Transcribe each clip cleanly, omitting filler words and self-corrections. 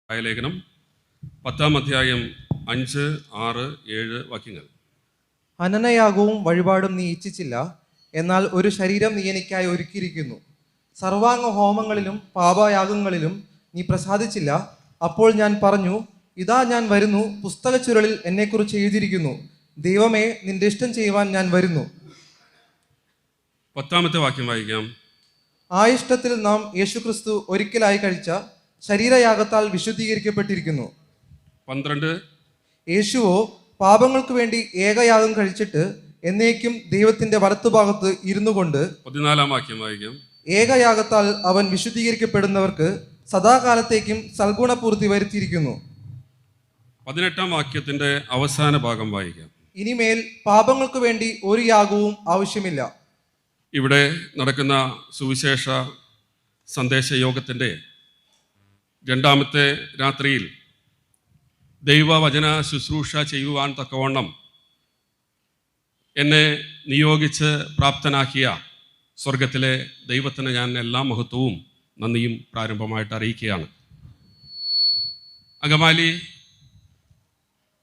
ലേഖനം 10-ാം അധ്യായം 5, 6, 7 വാക്യങ്ങൾ. ഹനനയാഗവും വഴിപാടും നീ ഇച്ഛിച്ചില്ല, എന്നാൽ ഒരു ശരീരം നീ എനിക്കായി ഒരുക്കിയിരിക്കുന്നു. സർവാംഗ ഹോമങ്ങളിലും പാപയാഗങ്ങളിലും നീ പ്രസാദിച്ചില്ല. അപ്പോൾ ഞാൻ പറഞ്ഞു, ഇതാ ഞാൻ വരുന്നു, പുസ്തക ചുരുളിൽ എന്നെക്കുറിച്ച് എഴുതിയിരിക്കുന്നു. ദൈവമേ, നിന്റെ ഇഷ്ടം ചെയ്യുവാൻ ഞാൻ വരുന്നു. 10-ാമത്തെ വാക്യം വായിക്കാം. ആ ഇഷ്ടത്തിൽ നാം യേശുക്രിസ്തു ഒരിക്കലായി കഴിച്ച ശരീരയാഗത്താൽ വിശുദ്ധീകരിക്കപ്പെട്ടിരിക്കുന്നു. 12. യേശുവോ പാപങ്ങൾക്ക് വേണ്ടി ഏകയാഗം കഴിച്ചിട്ട് എന്നേക്കും ദൈവത്തിന്റെ വലത്തുഭാഗത്ത് ഇരുന്നു കൊണ്ട് 14-ാം വാക്യം വായിക്കാം. ഏകയാഗത്താൽ അവൻ വിശുദ്ധീകരിക്കപ്പെടുന്നവർക്ക് സദാകാലത്തേക്കും സൽഗുണപൂർത്തി വരുത്തിയിരിക്കുന്നു. 18-ാം വാക്യത്തിന്റെ അവസാന ഭാഗം വായിക്കാം. ഇനിമേൽ പാപങ്ങൾക്ക് വേണ്ടി ഒരു യാഗവും ആവശ്യമില്ല. ഇവിടെ നടക്കുന്ന സുവിശേഷ സന്ദേശ യോഗത്തിൻ്റെ 2-ാമത്തെ രാത്രിയിൽ ദൈവവചന ശുശ്രൂഷ ചെയ്യുവാൻ തക്കവണ്ണം എന്നെ നിയോഗിച്ച് പ്രാപ്തനാക്കിയ സ്വർഗത്തിലെ ദൈവത്തിന് ഞാൻ എല്ലാ മഹത്വവും നന്ദിയും പ്രാരംഭമായിട്ട് അറിയിക്കുകയാണ്. അങ്കമാലി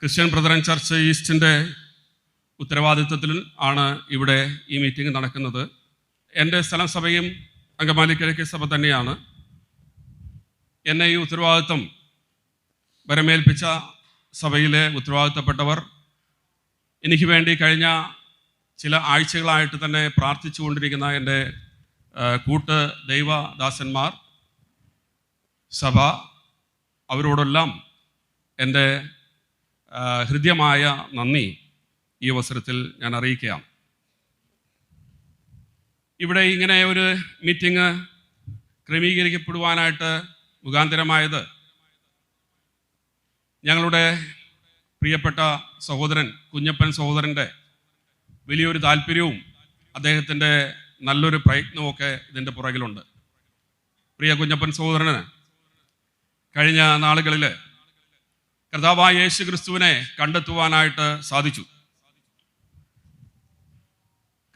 ക്രിസ്ത്യൻ ബ്രദറൻ ചർച്ച് ഈസ്റ്റിൻ്റെ ഉത്തരവാദിത്വത്തിൽ ആണ് ഇവിടെ ഈ മീറ്റിംഗ് നടക്കുന്നത്. എൻ്റെ സ്ഥലം സഭയും അങ്കമാലി കിഴക്കേ സഭ തന്നെയാണ്. എന്നെ ഈ ഉത്തരവാദിത്വം വരമേൽപ്പിച്ച സഭയിലെ ഉത്തരവാദിത്തപ്പെട്ടവർ എനിക്ക് വേണ്ടി കഴിഞ്ഞ ചില ആഴ്ചകളായിട്ട് തന്നെ പ്രാർത്ഥിച്ചു കൊണ്ടിരിക്കുന്ന എൻ്റെ കൂട്ട് ദൈവദാസന്മാർ, സഭ, അവരോടെല്ലാം എൻ്റെ ഹൃദ്യമായ നന്ദി ഈ അവസരത്തിൽ ഞാൻ അറിയിക്കുകയാണ്. ഇവിടെ ഇങ്ങനെ ഒരു മീറ്റിംഗ് ക്രമീകരിക്കപ്പെടുവാനായിട്ട് മുഖാന്തരമായത് ഞങ്ങളുടെ പ്രിയപ്പെട്ട സഹോദരൻ കുഞ്ഞപ്പൻ സഹോദരൻ്റെ വലിയൊരു താല്പര്യവും അദ്ദേഹത്തിൻ്റെ നല്ലൊരു പ്രയത്നവുമൊക്കെ ഇതിൻ്റെ പുറകിലുണ്ട്. പ്രിയ കുഞ്ഞപ്പൻ സഹോദരന് കഴിഞ്ഞ നാളുകളിൽ കർത്താവായ യേശു ക്രിസ്തുവിനെ കണ്ടെത്തുവാനായിട്ട് സാധിച്ചു.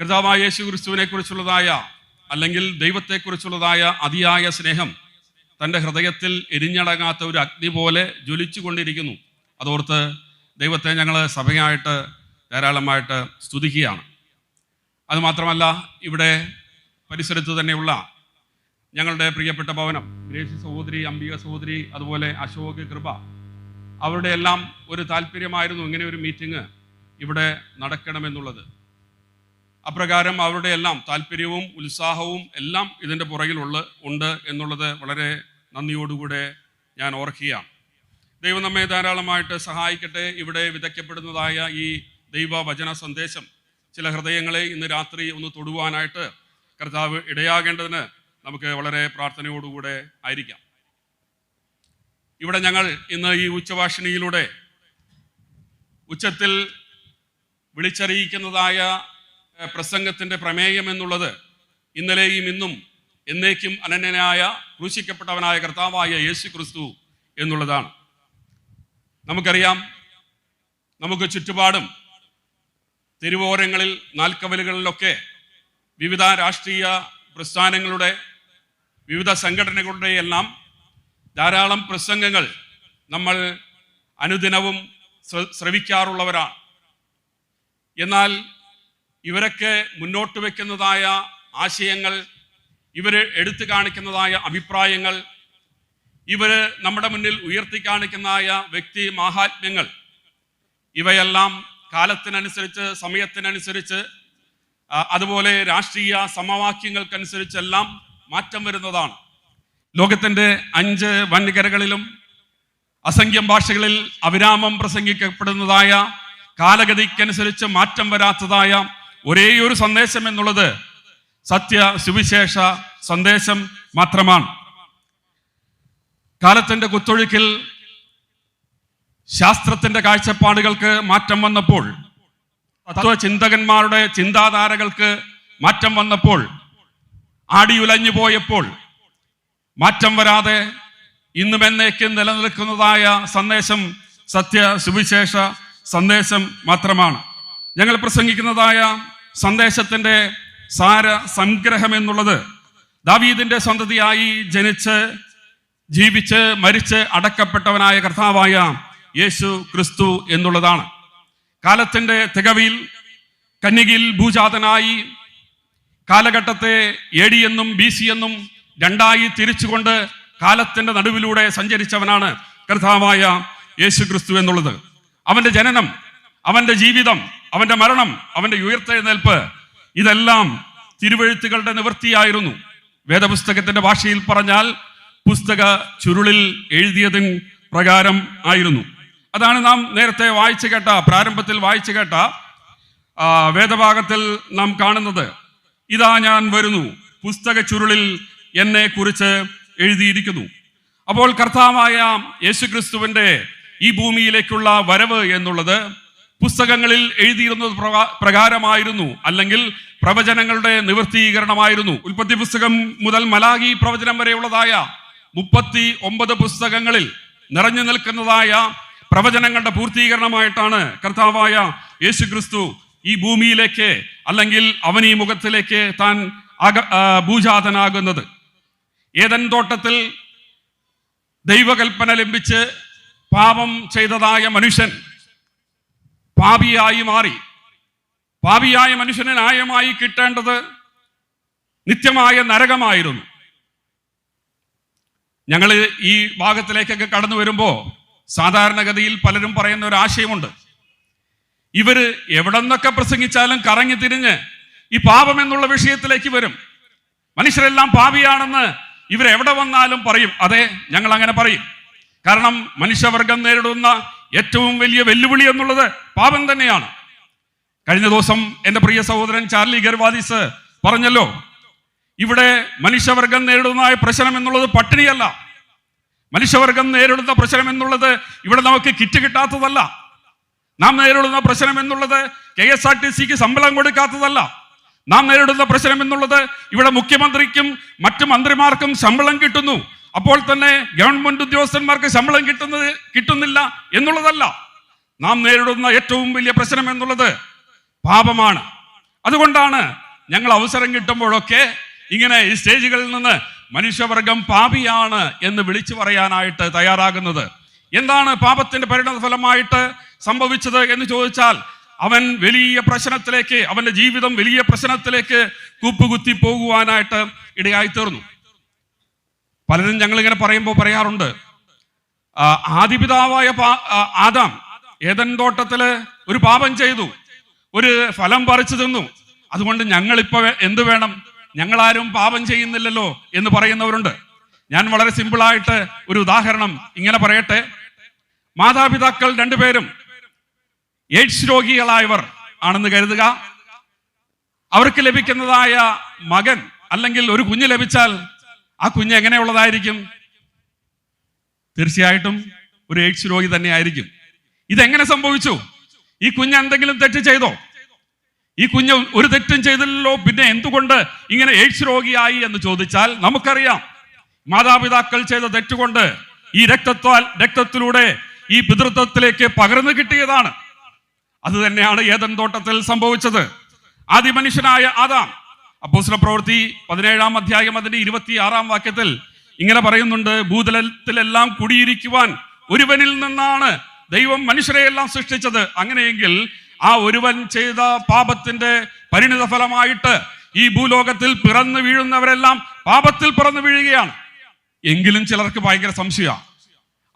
കർത്താവായ യേശു ക്രിസ്തുവിനെ കുറിച്ചുള്ളതായ അല്ലെങ്കിൽ ദൈവത്തെക്കുറിച്ചുള്ളതായ അതിയായ സ്നേഹം തൻ്റെ ഹൃദയത്തിൽ എരിഞ്ഞടങ്ങാത്ത ഒരു അഗ്നി പോലെ ജ്വലിച്ചു കൊണ്ടിരിക്കുന്നു. അതോർത്ത് ദൈവത്തെ ഞങ്ങൾ സഭയായിട്ട് ധാരാളമായിട്ട് സ്തുതിക്കുകയാണ്. അതുമാത്രമല്ല, ഇവിടെ പരിസരത്ത് തന്നെയുള്ള ഞങ്ങളുടെ പ്രിയപ്പെട്ട ഭവനം, ഗ്രേസി സഹോദരി, അംബിക സഹോദരി, അതുപോലെ അശോക്, കൃപ, അവരുടെ എല്ലാം ഒരു താല്പര്യമായിരുന്നു ഇങ്ങനെ ഒരു മീറ്റിംഗ് ഇവിടെ നടക്കണമെന്നുള്ളത്. അപ്രകാരം അവരുടെ എല്ലാം താല്പര്യവും ഉത്സാഹവും എല്ലാം ഇതിൻ്റെ ഉണ്ട് എന്നുള്ളത് വളരെ നന്ദിയോടുകൂടെ ഞാൻ ഓർക്കുകയാണ്. ദൈവം നമ്മെ ധാരാളമായിട്ട് സഹായിക്കട്ടെ. ഇവിടെ വിതയ്ക്കപ്പെടുന്നതായ ഈ ദൈവവചന സന്ദേശം ചില ഹൃദയങ്ങളെ ഇന്ന് രാത്രി ഒന്ന് തൊടുവാനായിട്ട് കർത്താവ് ഇടയാകേണ്ടതിന് നമുക്ക് വളരെ പ്രാർത്ഥനയോടുകൂടെ ആയിരിക്കാം. ഇവിടെ ഞങ്ങൾ ഇന്ന് ഈ ഉച്ചഭാഷിണിയിലൂടെ ഉച്ചത്തിൽ വിളിച്ചറിയിക്കുന്നതായ പ്രസംഗത്തിൻ്റെ പ്രമേയം എന്നുള്ളത് ഇന്നലെയും ഇന്നും എന്നേക്കും അനന്യനായ ക്രൂശിക്കപ്പെട്ടവനായ കർത്താവായ യേശു ക്രിസ്തു എന്നുള്ളതാണ്. നമുക്കറിയാം, നമുക്ക് ചുറ്റുപാടും തെരുവോരങ്ങളിൽ, നാൽക്കവലുകളിലൊക്കെ വിവിധ രാഷ്ട്രീയ പ്രസ്ഥാനങ്ങളുടെ, വിവിധ സംഘടനകളുടെ എല്ലാം ധാരാളം പ്രസംഗങ്ങൾ നമ്മൾ അനുദിനവും ശ്രവിക്കാറുള്ളവരാണ്. എന്നാൽ ഇവരൊക്കെ മുന്നോട്ട് വയ്ക്കുന്നതായ ആശയങ്ങൾ, ഇവർ എടുത്തു കാണിക്കുന്നതായ അഭിപ്രായങ്ങൾ, ഇവർ നമ്മുടെ മുന്നിൽ ഉയർത്തി കാണിക്കുന്നതായ വ്യക്തി മാഹാത്മ്യങ്ങൾ, ഇവയെല്ലാം കാലത്തിനനുസരിച്ച്, സമയത്തിനനുസരിച്ച്, അതുപോലെ രാഷ്ട്രീയ സമവാക്യങ്ങൾക്കനുസരിച്ചെല്ലാം മാറ്റം വരുന്നതാണ്. ലോകത്തിൻ്റെ 5 വൻകരകളിലും അസംഖ്യം ഭാഷകളിൽ അവിരാമം പ്രസംഗിക്കപ്പെടുന്നതായ, കാലഗതിക്കനുസരിച്ച് മാറ്റം വരാത്തതായ ഒരേ ഒരു സന്ദേശം എന്നുള്ളത് സത്യ സുവിശേഷ സന്ദേശം മാത്രമാണ്. കാലത്തിൻ്റെ കുത്തൊഴുക്കിൽ ശാസ്ത്രത്തിൻ്റെ കാഴ്ചപ്പാടുകൾക്ക് മാറ്റം വന്നപ്പോൾ, തത്വചിന്തകന്മാരുടെ ചിന്താധാരകൾക്ക് മാറ്റം വന്നപ്പോൾ, ആടിയുലഞ്ഞു പോയപ്പോൾ, മാറ്റം വരാതെ ഇന്നും എന്നേക്കും നിലനിൽക്കുന്നതായ സന്ദേശം സത്യ സുവിശേഷ സന്ദേശം മാത്രമാണ്. ഞങ്ങൾ പ്രസംഗിക്കുന്നതായ സന്ദേശത്തിൻ്റെ സാര സംഗ്രഹം എന്നുള്ളത് ദാവീദിന്റെ സന്തതിയായി ജനിച്ച് ജീവിച്ച് മരിച്ച് അടക്കപ്പെട്ടവനായ കർത്താവായ യേശു ക്രിസ്തു എന്നുള്ളതാണ്. കാലത്തിന്റെ തികവിൽ കന്യകയിൽ ഭൂജാതനായി കാലഘട്ടത്തെ AD എന്നും BC എന്നും രണ്ടായി തിരിച്ചുകൊണ്ട് കാലത്തിന്റെ നടുവിലൂടെ സഞ്ചരിച്ചവനാണ് കർത്താവായ യേശു ക്രിസ്തു എന്നുള്ളത്. അവന്റെ ജനനം, അവന്റെ ജീവിതം, അവന്റെ മരണം, അവന്റെ ഉയർത്തെഴുന്നേൽപ്പ്, ഇതെല്ലാം തിരുവെഴുത്തുകളുടെ നിവൃത്തിയായിരുന്നു. വേദപുസ്തകത്തിന്റെ ഭാഷയിൽ പറഞ്ഞാൽ പുസ്തക ചുരുളിൽ എഴുതിയതിന് പ്രകാരം ആയിരുന്നു. അതാണ് നാം നേരത്തെ വായിച്ചു കേട്ട, പ്രാരംഭത്തിൽ വായിച്ചു കേട്ട വേദഭാഗത്തിൽ നാം കാണുന്നത്. ഇതാ ഞാൻ വരുന്നു, പുസ്തക ചുരുളിൽ എന്നെ കുറിച്ച് എഴുതിയിരിക്കുന്നു. അപ്പോൾ കർത്താവായ യേശുക്രിസ്തുവിന്റെ ഈ ഭൂമിയിലേക്കുള്ള വരവ് എന്നുള്ളത് പുസ്തകങ്ങളിൽ എഴുതിയിരുന്നത് പ്രകാരമായിരുന്നു, അല്ലെങ്കിൽ പ്രവചനങ്ങളുടെ നിവൃത്തീകരണമായിരുന്നു. ഉൽപ്പത്തി പുസ്തകം മുതൽ മലാഖി പ്രവചനം വരെയുള്ളതായ 39 പുസ്തകങ്ങളിൽ നിറഞ്ഞു നിൽക്കുന്നതായ പ്രവചനങ്ങളുടെ പൂർത്തീകരണമായിട്ടാണ് കർത്താവായ യേശുക്രിസ്തു ഈ ഭൂമിയിലേക്ക്, അല്ലെങ്കിൽ അവൻ ഈ മുഖത്തിലേക്ക് താൻ ഭൂജാതനാകുന്നത്. ഏദൻ തോട്ടത്തിൽ ദൈവകൽപ്പന ലംഘിച്ച് പാപം ചെയ്തതായ മനുഷ്യൻ പാപിയായി മാറി. പാപിയായ മനുഷ്യന് ന്യായമായി കിട്ടേണ്ടത് നിത്യമായ നരകമായിരുന്നു. ഞങ്ങൾ ഈ ഭാഗത്തിലേക്കൊക്കെ കടന്നു വരുമ്പോൾ സാധാരണഗതിയിൽ പലരും പറയുന്ന ഒരു ആശയമുണ്ട്, ഇവര് എവിടെ നിന്നൊക്കെ പ്രസംഗിച്ചാലും കറങ്ങി തിരിഞ്ഞ് ഈ പാപം എന്നുള്ള വിഷയത്തിലേക്ക് വരും. മനുഷ്യരെല്ലാം പാപിയാണെന്ന് ഇവരെവിടെ വന്നാലും പറയും. അതെ, ഞങ്ങൾ അങ്ങനെ പറയും. കാരണം മനുഷ്യവർഗം നേരിടുന്ന ഏറ്റവും വലിയ വെല്ലുവിളി എന്നുള്ളത് പാപം തന്നെയാണ്. കഴിഞ്ഞ ദിവസം എൻ്റെ പ്രിയ സഹോദരൻ ചാർലി ഗർവാദീസ് പറഞ്ഞല്ലോ, ഇവിടെ മനുഷ്യവർഗം നേരിടുന്ന പ്രശ്നം എന്നുള്ളത് പട്ടിണിയല്ല. മനുഷ്യവർഗം നേരിടുന്ന പ്രശ്നം എന്നുള്ളത് ഇവിടെ നമുക്ക് കിറ്റ് കിട്ടാത്തതല്ല. നാം നേരിടുന്ന പ്രശ്നം എന്നുള്ളത് KSRTCക്ക് ശമ്പളം കൊടുക്കാത്തതല്ല. നാം നേരിടുന്ന പ്രശ്നം എന്നുള്ളത് ഇവിടെ മുഖ്യമന്ത്രിക്കും മറ്റു മന്ത്രിമാർക്കും ശമ്പളം കിട്ടുന്നു, അപ്പോൾ തന്നെ ഗവൺമെന്റ് ഉദ്യോഗസ്ഥന്മാർക്ക് ശമ്പളം കിട്ടുന്നില്ല എന്നുള്ളതല്ല. നാം നേരിടുന്ന ഏറ്റവും വലിയ പ്രശ്നം എന്നുള്ളത് പാപമാണ്. അതുകൊണ്ടാണ് ഞങ്ങൾ അവസരം കിട്ടുമ്പോഴൊക്കെ ഇങ്ങനെ ഈ സ്റ്റേജുകളിൽ നിന്ന് മനുഷ്യവർഗം പാപിയാണ് എന്ന് വിളിച്ചു പറയാനായിട്ട് തയ്യാറാകുന്നത്. എന്താണ് പാപത്തിന്റെ പരിണതഫലമായിട്ട് സംഭവിച്ചത് എന്ന് ചോദിച്ചാൽ, അവൻ വലിയ പ്രശ്നത്തിലേക്ക്, അവന്റെ ജീവിതം വലിയ പ്രശ്നത്തിലേക്ക് കൂപ്പുകുത്തി പോകുവാനായിട്ട് ഇടയായി തീർന്നു. പലരും ഞങ്ങളിങ്ങനെ പറയുമ്പോൾ പറയാറുണ്ട്, ആദിപിതാവായ ആദാം ഏദൻ തോട്ടത്തില് ഒരു പാപം ചെയ്തു, ഒരു ഫലം പറിച്ചു തിന്നു, അതുകൊണ്ട് ഞങ്ങളിപ്പോ എന്ത് വേണം, ഞങ്ങളാരും പാപം ചെയ്യുന്നില്ലല്ലോ എന്ന് പറയുന്നവരുണ്ട്. ഞാൻ വളരെ സിമ്പിളായിട്ട് ഒരു ഉദാഹരണം ഇങ്ങനെ പറയട്ടെ. മാതാപിതാക്കൾ രണ്ടുപേരും AIDS രോഗികളായവർ ആണെന്ന് കരുതുക. അവർക്ക് ലഭിക്കുന്നതായ മകൻ അല്ലെങ്കിൽ ഒരു കുഞ്ഞ് ലഭിച്ചാൽ ആ കുഞ്ഞ് എങ്ങനെയുള്ളതായിരിക്കും? തീർച്ചയായിട്ടും ഒരു AIDS രോഗി തന്നെ ആയിരിക്കും. ഇതെങ്ങനെ സംഭവിച്ചു? ഈ കുഞ്ഞ് എന്തെങ്കിലും തെറ്റ് ചെയ്തോ? ഈ കുഞ്ഞ് ഒരു തെറ്റും ചെയ്തില്ലല്ലോ, പിന്നെ എന്തുകൊണ്ട് ഇങ്ങനെ AIDS രോഗിയായി എന്ന് ചോദിച്ചാൽ നമുക്കറിയാം, മാതാപിതാക്കൾ ചെയ്ത തെറ്റുകൊണ്ട് ഈ രക്തത്തിലൂടെ ഈ പിതൃത്വത്തിലേക്ക് പകർന്നു കിട്ടിയതാണ്. അത് തന്നെയാണ് ഏദൻ തോട്ടത്തിൽ സംഭവിച്ചത്. ആദ്യ മനുഷ്യനായ ആദാം, അപ്പോസ്തല പ്രവൃത്തി 17-ാം അധ്യായം അതിന്റെ 26-ാം വാക്യത്തിൽ ഇങ്ങനെ പറയുന്നുണ്ട്, ഭൂതലത്തിലെല്ലാം കുടിയിരിക്കുവാൻ ഒരുവനിൽ നിന്നാണ് ദൈവം മനുഷ്യരെയെല്ലാം സൃഷ്ടിച്ചത്. അങ്ങനെയെങ്കിൽ ആ ഒരുവൻ ചെയ്ത പാപത്തിന്റെ പരിണിത ഫലമായിട്ട് ഈ ഭൂലോകത്തിൽ പിറന്നു വീഴുന്നവരെല്ലാം പാപത്തിൽ പിറന്നു വീഴുകയാണ്. എങ്കിലും ചിലർക്ക് ഭയങ്കര സംശയമാണ്,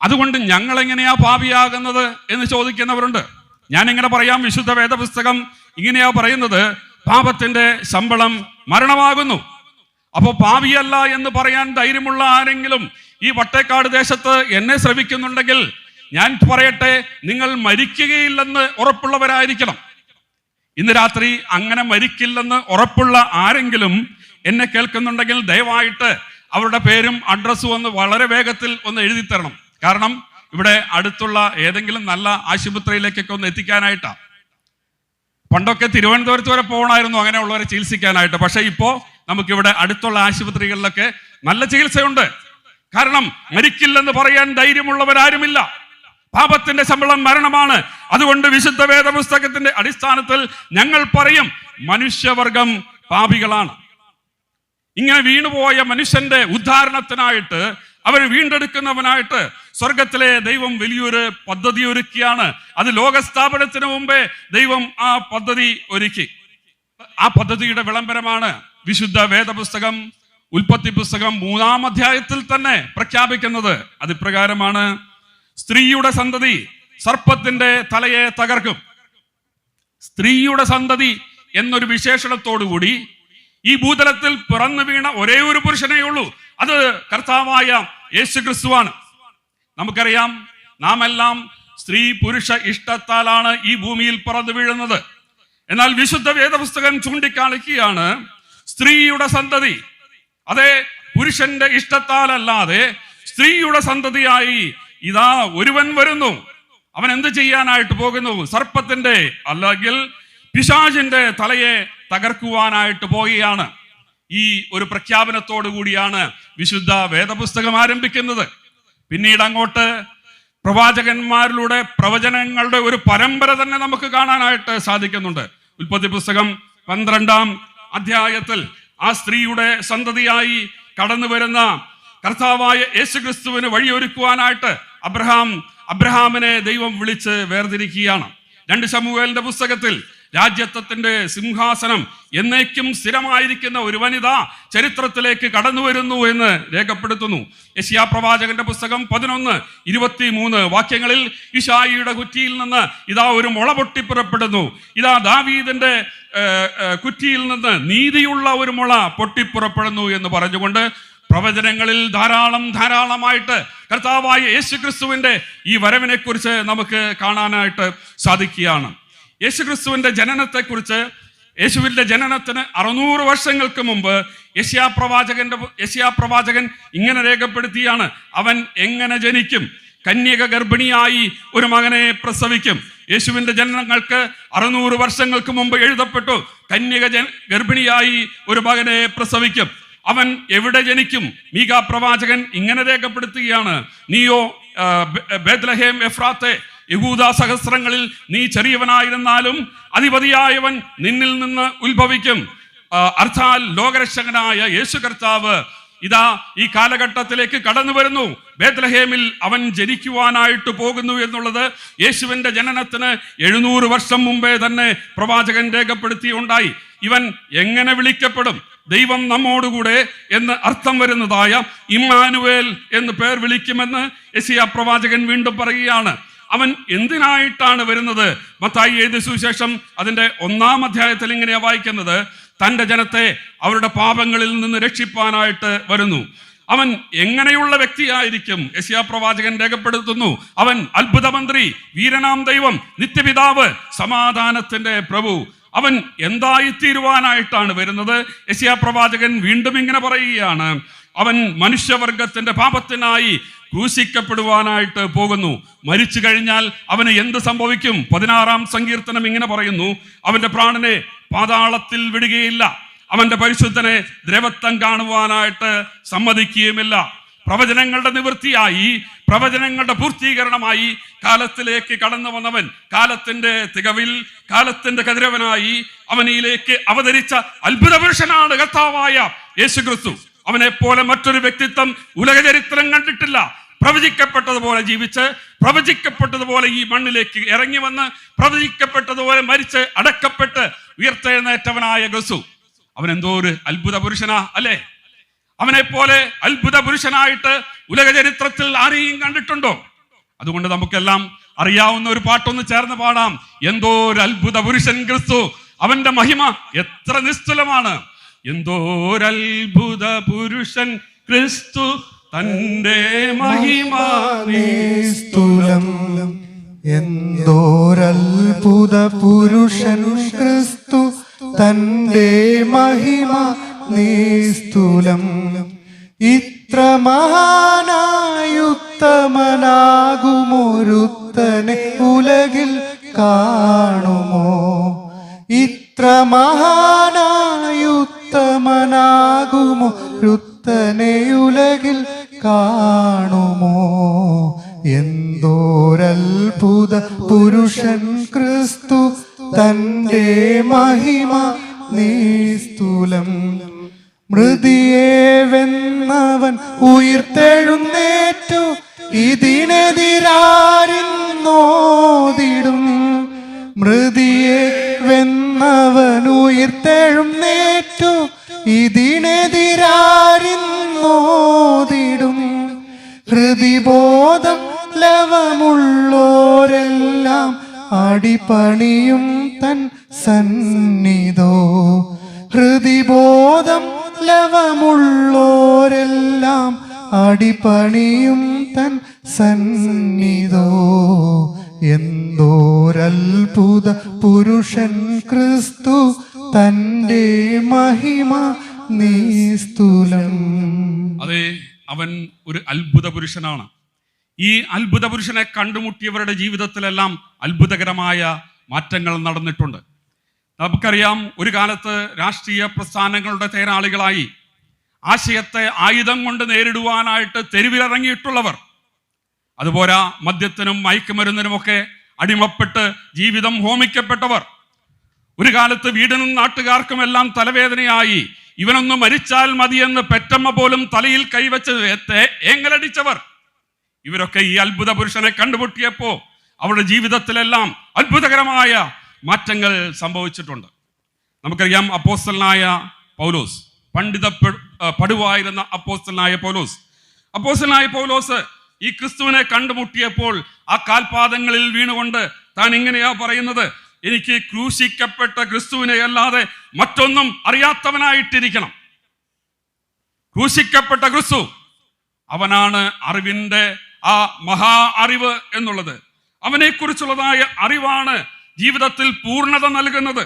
അതുകൊണ്ട് ഞങ്ങൾ എങ്ങനെയാ പാപിയാകുന്നത് എന്ന് ചോദിക്കുന്നവരുണ്ട്. ഞാൻ ഇങ്ങനെ പറയാം, വിശുദ്ധ വേദപുസ്തകം ഇങ്ങനെയാ പറയുന്നത്, പാപത്തിന്റെ ശമ്പളം മരണമാകുന്നു. അപ്പോൾ പാപിയല്ല എന്ന് പറയാൻ ധൈര്യമുള്ള ആരെങ്കിലും ഈ വട്ടേക്കാട് ദേശത്ത് എന്നെ ശ്രവിക്കുന്നുണ്ടെങ്കിൽ ഞാൻ പറയട്ടെ, നിങ്ങൾ മരിക്കുകയില്ലെന്ന് ഉറപ്പുള്ളവരായിരിക്കണം. ഇന്ന് രാത്രി അങ്ങനെ മരിക്കില്ലെന്ന് ഉറപ്പുള്ള ആരെങ്കിലും എന്നെ കേൾക്കുന്നുണ്ടെങ്കിൽ ദയവായിട്ട് അവരുടെ പേരും അഡ്രസ്സും ഒന്ന് വളരെ വേഗത്തിൽ ഒന്ന് എഴുതി തരണം. കാരണം ഇവിടെ അടുത്തുള്ള ഏതെങ്കിലും നല്ല ആശുപത്രിയിലേക്കൊക്കെ ഒന്ന് എത്തിക്കാനായിട്ടാണ്. പണ്ടൊക്കെ തിരുവനന്തപുരത്ത് വരെ പോകണമായിരുന്നു അങ്ങനെയുള്ളവരെ ചികിത്സിക്കാനായിട്ട്. പക്ഷെ ഇപ്പോൾ നമുക്കിവിടെ അടുത്തുള്ള ആശുപത്രികളിലൊക്കെ നല്ല ചികിത്സയുണ്ട്. കാരണം മരിക്കില്ലെന്ന് പറയാൻ ധൈര്യമുള്ളവരാരുമില്ല. പാപത്തിന്റെ ശമ്പളം മരണമാണ്. അതുകൊണ്ട് വിശുദ്ധ വേദപുസ്തകത്തിന്റെ അടിസ്ഥാനത്തിൽ ഞങ്ങൾ പറയും, മനുഷ്യവർഗം പാപികളാണ്. ഇങ്ങനെ വീണുപോയ മനുഷ്യന്റെ ഉദ്ധാരണത്തിനായിട്ട് അവർ വീണ്ടെടുക്കുന്നവനായിട്ട് സ്വർഗത്തിലെ ദൈവം വലിയൊരു പദ്ധതി ഒരുക്കിയാണ്. അത് ലോകസ്ഥാപനത്തിന് മുമ്പേ ദൈവം ആ പദ്ധതി ഒരുക്കി. ആ പദ്ധതിയുടെ വിളംബരമാണ് വിശുദ്ധ വേദപുസ്തകം ഉൽപ്പത്തി പുസ്തകം 3-ാം അധ്യായത്തിൽ തന്നെ പ്രഖ്യാപിക്കുന്നത്. അത് ഇപ്രകാരമാണ്: സ്ത്രീയുടെ സന്തതി സർപ്പത്തിന്റെ തലയെ തകർക്കും. സ്ത്രീയുടെ സന്തതി എന്നൊരു വിശേഷണത്തോടുകൂടി ഈ ഭൂതലത്തിൽ പിറന്നു വീണ ഒരേ ഒരു പുരുഷനേ ഉള്ളൂ. അത് കർത്താവായ യേശു ക്രിസ്തുവാണ്. നമുക്കറിയാം, നാം എല്ലാം സ്ത്രീ പുരുഷ ഇഷ്ടത്താലാണ് ഈ ഭൂമിയിൽ പിറന്നു വീഴുന്നത്. എന്നാൽ വിശുദ്ധ വേദപുസ്തകം ചൂണ്ടിക്കാണിക്കുകയാണ്, സ്ത്രീയുടെ സന്തതി, അതെ, പുരുഷന്റെ ഇഷ്ടത്താലല്ലാതെ സ്ത്രീയുടെ സന്തതിയായി ഇതാ ഒരുവൻ വരുന്നു. അവൻ എന്ത് ചെയ്യാനായിട്ട് പോകുന്നു? സർപ്പത്തിന്റെ അല്ലെങ്കിൽ പിശാചിന്റെ തലയെ തകർക്കുവാനായിട്ട് പോവുകയാണ്. ഈ ഒരു പ്രഖ്യാപനത്തോടു കൂടിയാണ് വിശുദ്ധ വേദപുസ്തകം ആരംഭിക്കുന്നത്. പിന്നീട് അങ്ങോട്ട് പ്രവാചകന്മാരിലൂടെ പ്രവചനങ്ങളുടെ ഒരു പരമ്പര തന്നെ നമുക്ക് കാണാനായിട്ട് സാധിക്കുന്നുണ്ട്. ഉൽപ്പത്തി പുസ്തകം 12-ാം അധ്യായത്തിൽ ആ സ്ത്രീയുടെ സന്തതിയായി കടന്നു വരുന്ന കർത്താവായ യേശുക്രിസ്തുവിന് വഴിയൊരുക്കുവാനായിട്ട് അബ്രഹാമിനെ ദൈവം വിളിച്ച് വേർതിരിക്കുകയാണ്. 2 ശമൂവേലിന്റെ പുസ്തകത്തിൽ രാജ്യത്വത്തിന്റെ സിംഹാസനം എന്നേക്കും സ്ഥിരമായിരിക്കുന്ന ഒരു വനിത ചരിത്രത്തിലേക്ക് കടന്നു വരുന്നു എന്ന് രേഖപ്പെടുത്തുന്നു. യെശയ്യാ പ്രവാചകന്റെ പുസ്തകം 11:23 വാക്യങ്ങളിൽ ഇശായിയുടെ കുറ്റിയിൽ നിന്ന് ഇതാ ഒരു മുള പൊട്ടിപ്പുറപ്പെടുന്നു. ഇതാ ദാവീദിന്റെ കുറ്റിയിൽ നിന്ന് നീതിയുള്ള ഒരു മുള പൊട്ടിപ്പുറപ്പെടുന്നു എന്ന് പറഞ്ഞുകൊണ്ട് പ്രവചനങ്ങളിൽ ധാരാളമായിട്ട് കർത്താവായ യേശുക്രിസ്തുവിന്റെ ഈ വരവിനെ കുറിച്ച് നമുക്ക് കാണാനായിട്ട് സാധിക്കുകയാണ്. യേശുക്രിസ്തുവിന്റെ ജനനത്തെക്കുറിച്ച്, യേശുവിന്റെ ജനനത്തിന് 600 വർഷങ്ങൾക്ക് മുമ്പ് യെശയ്യാ പ്രവാചകൻ ഇങ്ങനെ രേഖപ്പെടുത്തിയാണ്: അവൻ എങ്ങനെ ജനിക്കും? കന്യക ഗർഭിണിയായി ഒരു മകനെ പ്രസവിക്കും. യേശുവിന്റെ ജനനങ്ങൾക്ക് 600 വർഷങ്ങൾക്ക് മുമ്പ് എഴുതപ്പെട്ടു, കന്യക ഗർഭിണിയായി ഒരു മകനെ പ്രസവിക്കും. അവൻ എവിടെ ജനിക്കും? മീഖാ പ്രവാചകൻ ഇങ്ങനെ രേഖപ്പെടുത്തുകയാണ്: നീയോ ബേത്ലഹേം എഫ്രാത്തെ, യഹൂദാ സഹസ്രങ്ങളിൽ നീ ചെറിയവനായിരുന്നാലും അധിപതിയായവൻ നിന്നിൽ നിന്ന് ഉത്ഭവിക്കും. അർത്ഥാൽ ലോകരക്ഷകനായ യേശു കർത്താവ് ഇതാ ഈ കാലഘട്ടത്തിലേക്ക് കടന്നു വരുന്നു. ബേത്ലഹേമിൽ അവൻ ജനിക്കുവാനായിട്ട് പോകുന്നു എന്നുള്ളത് യേശുവിന്റെ ജനനത്തിന് 700 വർഷം മുമ്പേ തന്നെ പ്രവാചകൻ രേഖപ്പെടുത്തിയുണ്ടായി. ഇവൻ എങ്ങനെ വിളിക്കപ്പെടും? ദൈവം നമ്മോടുകൂടെ എന്ന് അർത്ഥം വരുന്നതായ ഇമ്മാനുവേൽ എന്ന് പേർ വിളിക്കുമെന്ന് യെശയ്യാ പ്രവാചകൻ വീണ്ടും പറയുകയാണ്. അവൻ എന്തിനായിട്ടാണ് വരുന്നത്? മത്തായി എഴുതിയ സുവിശേഷം അതിന്റെ 1-ാം അധ്യായത്തിൽ ഇങ്ങനെയാ വായിക്കുന്നത്: തൻ്റെ ജനത്തെ അവരുടെ പാപങ്ങളിൽ നിന്ന് രക്ഷിപ്പാനായിട്ട് വരുന്നു. അവൻ എങ്ങനെയുള്ള വ്യക്തിയായിരിക്കും? യെശയ്യാ പ്രവാചകൻ രേഖപ്പെടുത്തുന്നു: അവൻ അത്ഭുതമന്ത്രി, വീരനാം ദൈവം, നിത്യപിതാവ്, സമാധാനത്തിന്റെ പ്രഭു. അവൻ എന്തായിത്തീരുവാനായിട്ടാണ് വരുന്നത്? യെശയ്യാ പ്രവാചകൻ വീണ്ടും ഇങ്ങനെ പറയുകയാണ്: അവൻ മനുഷ്യവർഗത്തിന്റെ പാപത്തിനായി ക്രൂശിക്കപ്പെടുവാനായിട്ട് പോകുന്നു. മരിച്ചു കഴിഞ്ഞാൽ അവന് എന്ത് സംഭവിക്കും? 16-ാം സങ്കീർത്തനം ഇങ്ങനെ പറയുന്നു: അവന്റെ പ്രാണനെ പാതാളത്തിൽ വിടുകയില്ല, അവന്റെ പരിശുദ്ധനെ ദ്രവത്വം കാണുവാനായിട്ട് സമ്മതിക്കുകയുമില്ല. പ്രവചനങ്ങളുടെ നിവൃത്തിയായി, പ്രവചനങ്ങളുടെ പൂർത്തീകരണമായി കാലത്തിലേക്ക് കടന്നു വന്നവൻ, കാലത്തിന്റെ തികവിൽ, കാലത്തിന്റെ കതിരവനായി അവനിലേക്ക് അവതരിച്ച അത്ഭുത പുരുഷനാണ് കർത്താവായ യേശുക്രിസ്തു. അവനെ പോലെ മറ്റൊരു വ്യക്തിത്വം ഉലക ചരിത്രം കണ്ടിട്ടില്ല. പ്രവചിക്കപ്പെട്ടതുപോലെ ജീവിച്ച്, പ്രവചിക്കപ്പെട്ടതുപോലെ ഈ മണ്ണിലേക്ക് ഇറങ്ങി വന്ന്, പ്രവചിക്കപ്പെട്ടതുപോലെ മരിച്ച് അടക്കപ്പെട്ട് ഉയർത്തെഴുന്നേറ്റവനായ ക്രിസ്തു. അവൻ എന്തോ ഒരു അത്ഭുത പുരുഷനാ, അല്ലേ? അവനെ പോലെ അത്ഭുത പുരുഷനായിട്ട് ഉലക ചരിത്രത്തിൽ ആരെയും കണ്ടിട്ടുണ്ടോ? അതുകൊണ്ട് നമുക്കെല്ലാം അറിയാവുന്ന ഒരു പാട്ടൊന്ന് ചേർന്ന് പാടാം: എന്തോ ഒരു അത്ഭുത പുരുഷൻ ക്രിസ്തു, അവന്റെ മഹിമ എത്ര നിസ്തുലമാണ്. എന്തോരത്ഭുത പുരുഷൻ ക്രിസ്തു, തന്റെ മഹിമ നിസ്തുലം. എന്തോരത്ഭുത പുരുഷൻ ക്രിസ്തു, തന്റെ മഹിമ നിസ്തുലം. ഇത്ര മഹാനായുത്തമനാകുമൊരുത്തനെ ഉലകിൽ കാണുമോ? ഇത്ര മഹാനായുത്തമനാകുമൊരുത്തനെ ഉലകിൽ കാണുമോ? എന്തോരത്ഭുത പുരുഷൻ ക്രിസ്തു, തന്റെ മഹിമ നിസ്തുലം. മൃതിയെ വെന്നവൻ ഉയിർത്തെഴുന്നേറ്റു, ഇതിനെതിരാരിന്നോതിടും. മൃതിയെ വെന്നവൻ ഉയിർത്തെഴുന്നേറ്റു, ഇതിനെതിരാരിന്നോതിടും. ഹൃദിബോധം ലവമുള്ളോരെല്ലാം അടിപണിയും തൻ സന്നിധോ. ഹൃദിബോധം ലവമുള്ളോരെല്ലാം അടിപണിയും തൻ സന്നിധോ. എന്തോരത്ഭുത പുരുഷൻ ക്രിസ്തു, തൻ്റെ മഹിമ നിസ്തുലം. അതെ, അവൻ ഒരു അത്ഭുത പുരുഷനാണ്. ഈ അത്ഭുത പുരുഷനെ കണ്ടുമുട്ടിയവരുടെ ജീവിതത്തിലെല്ലാം അത്ഭുതകരമായ മാറ്റങ്ങൾ നടന്നിട്ടുണ്ട്. നമുക്കറിയാം, ഒരു കാലത്ത് രാഷ്ട്രീയ പ്രസ്ഥാനങ്ങളുടെ തേരാളികളായി ആശയത്തെ ആയുധം കൊണ്ട് നേരിടുവാനായിട്ട് തെരുവിലിറങ്ങിയിട്ടുള്ളവർ, അതുപോരാ മദ്യത്തിനും മയക്കുമരുന്നിനുമൊക്കെ അടിമപ്പെട്ട് ജീവിതം ഹോമിക്കപ്പെട്ടവർ, ഒരു കാലത്ത് വീടിനും നാട്ടുകാർക്കും എല്ലാം തലവേദനയായി ഇവനൊന്ന് മരിച്ചാൽ മതിയെന്ന് പെറ്റമ്മ പോലും തലയിൽ കൈവച്ച് ഏങ്ങലടിച്ചവർ, ഇവരൊക്കെ ഈ അത്ഭുത പുരുഷനെ കണ്ടുമുട്ടിയപ്പോൾ അവരുടെ ജീവിതത്തിലെല്ലാം അത്ഭുതകരമായ മാറ്റങ്ങൾ സംഭവിച്ചിട്ടുണ്ട്. നമുക്കറിയാം, അപ്പോസ്തലനായ പൗലോസ്, പടുവായിരുന്ന അപ്പോസ്തലനായ പൗലോസ് ഈ ക്രിസ്തുവിനെ കണ്ടുമുട്ടിയപ്പോൾ ആ കാൽപാദങ്ങളിൽ വീണുകൊണ്ട് താൻ ഇങ്ങനെയാ പറയുന്നത്: എനിക്ക് ക്രൂശിക്കപ്പെട്ട ക്രിസ്തുവിനെ അല്ലാതെ മറ്റൊന്നും അറിയാത്തവനായിട്ടിരിക്കണം. ക്രൂശിക്കപ്പെട്ട ക്രിസ്തു, അവനാണ് അറിവിൻ്റെ ആ മഹാ അറിവ് എന്നുള്ളത്. അവനെക്കുറിച്ചുള്ളതായ അറിവാണ് ജീവിതത്തിൽ പൂർണ്ണത നൽകുന്നത്.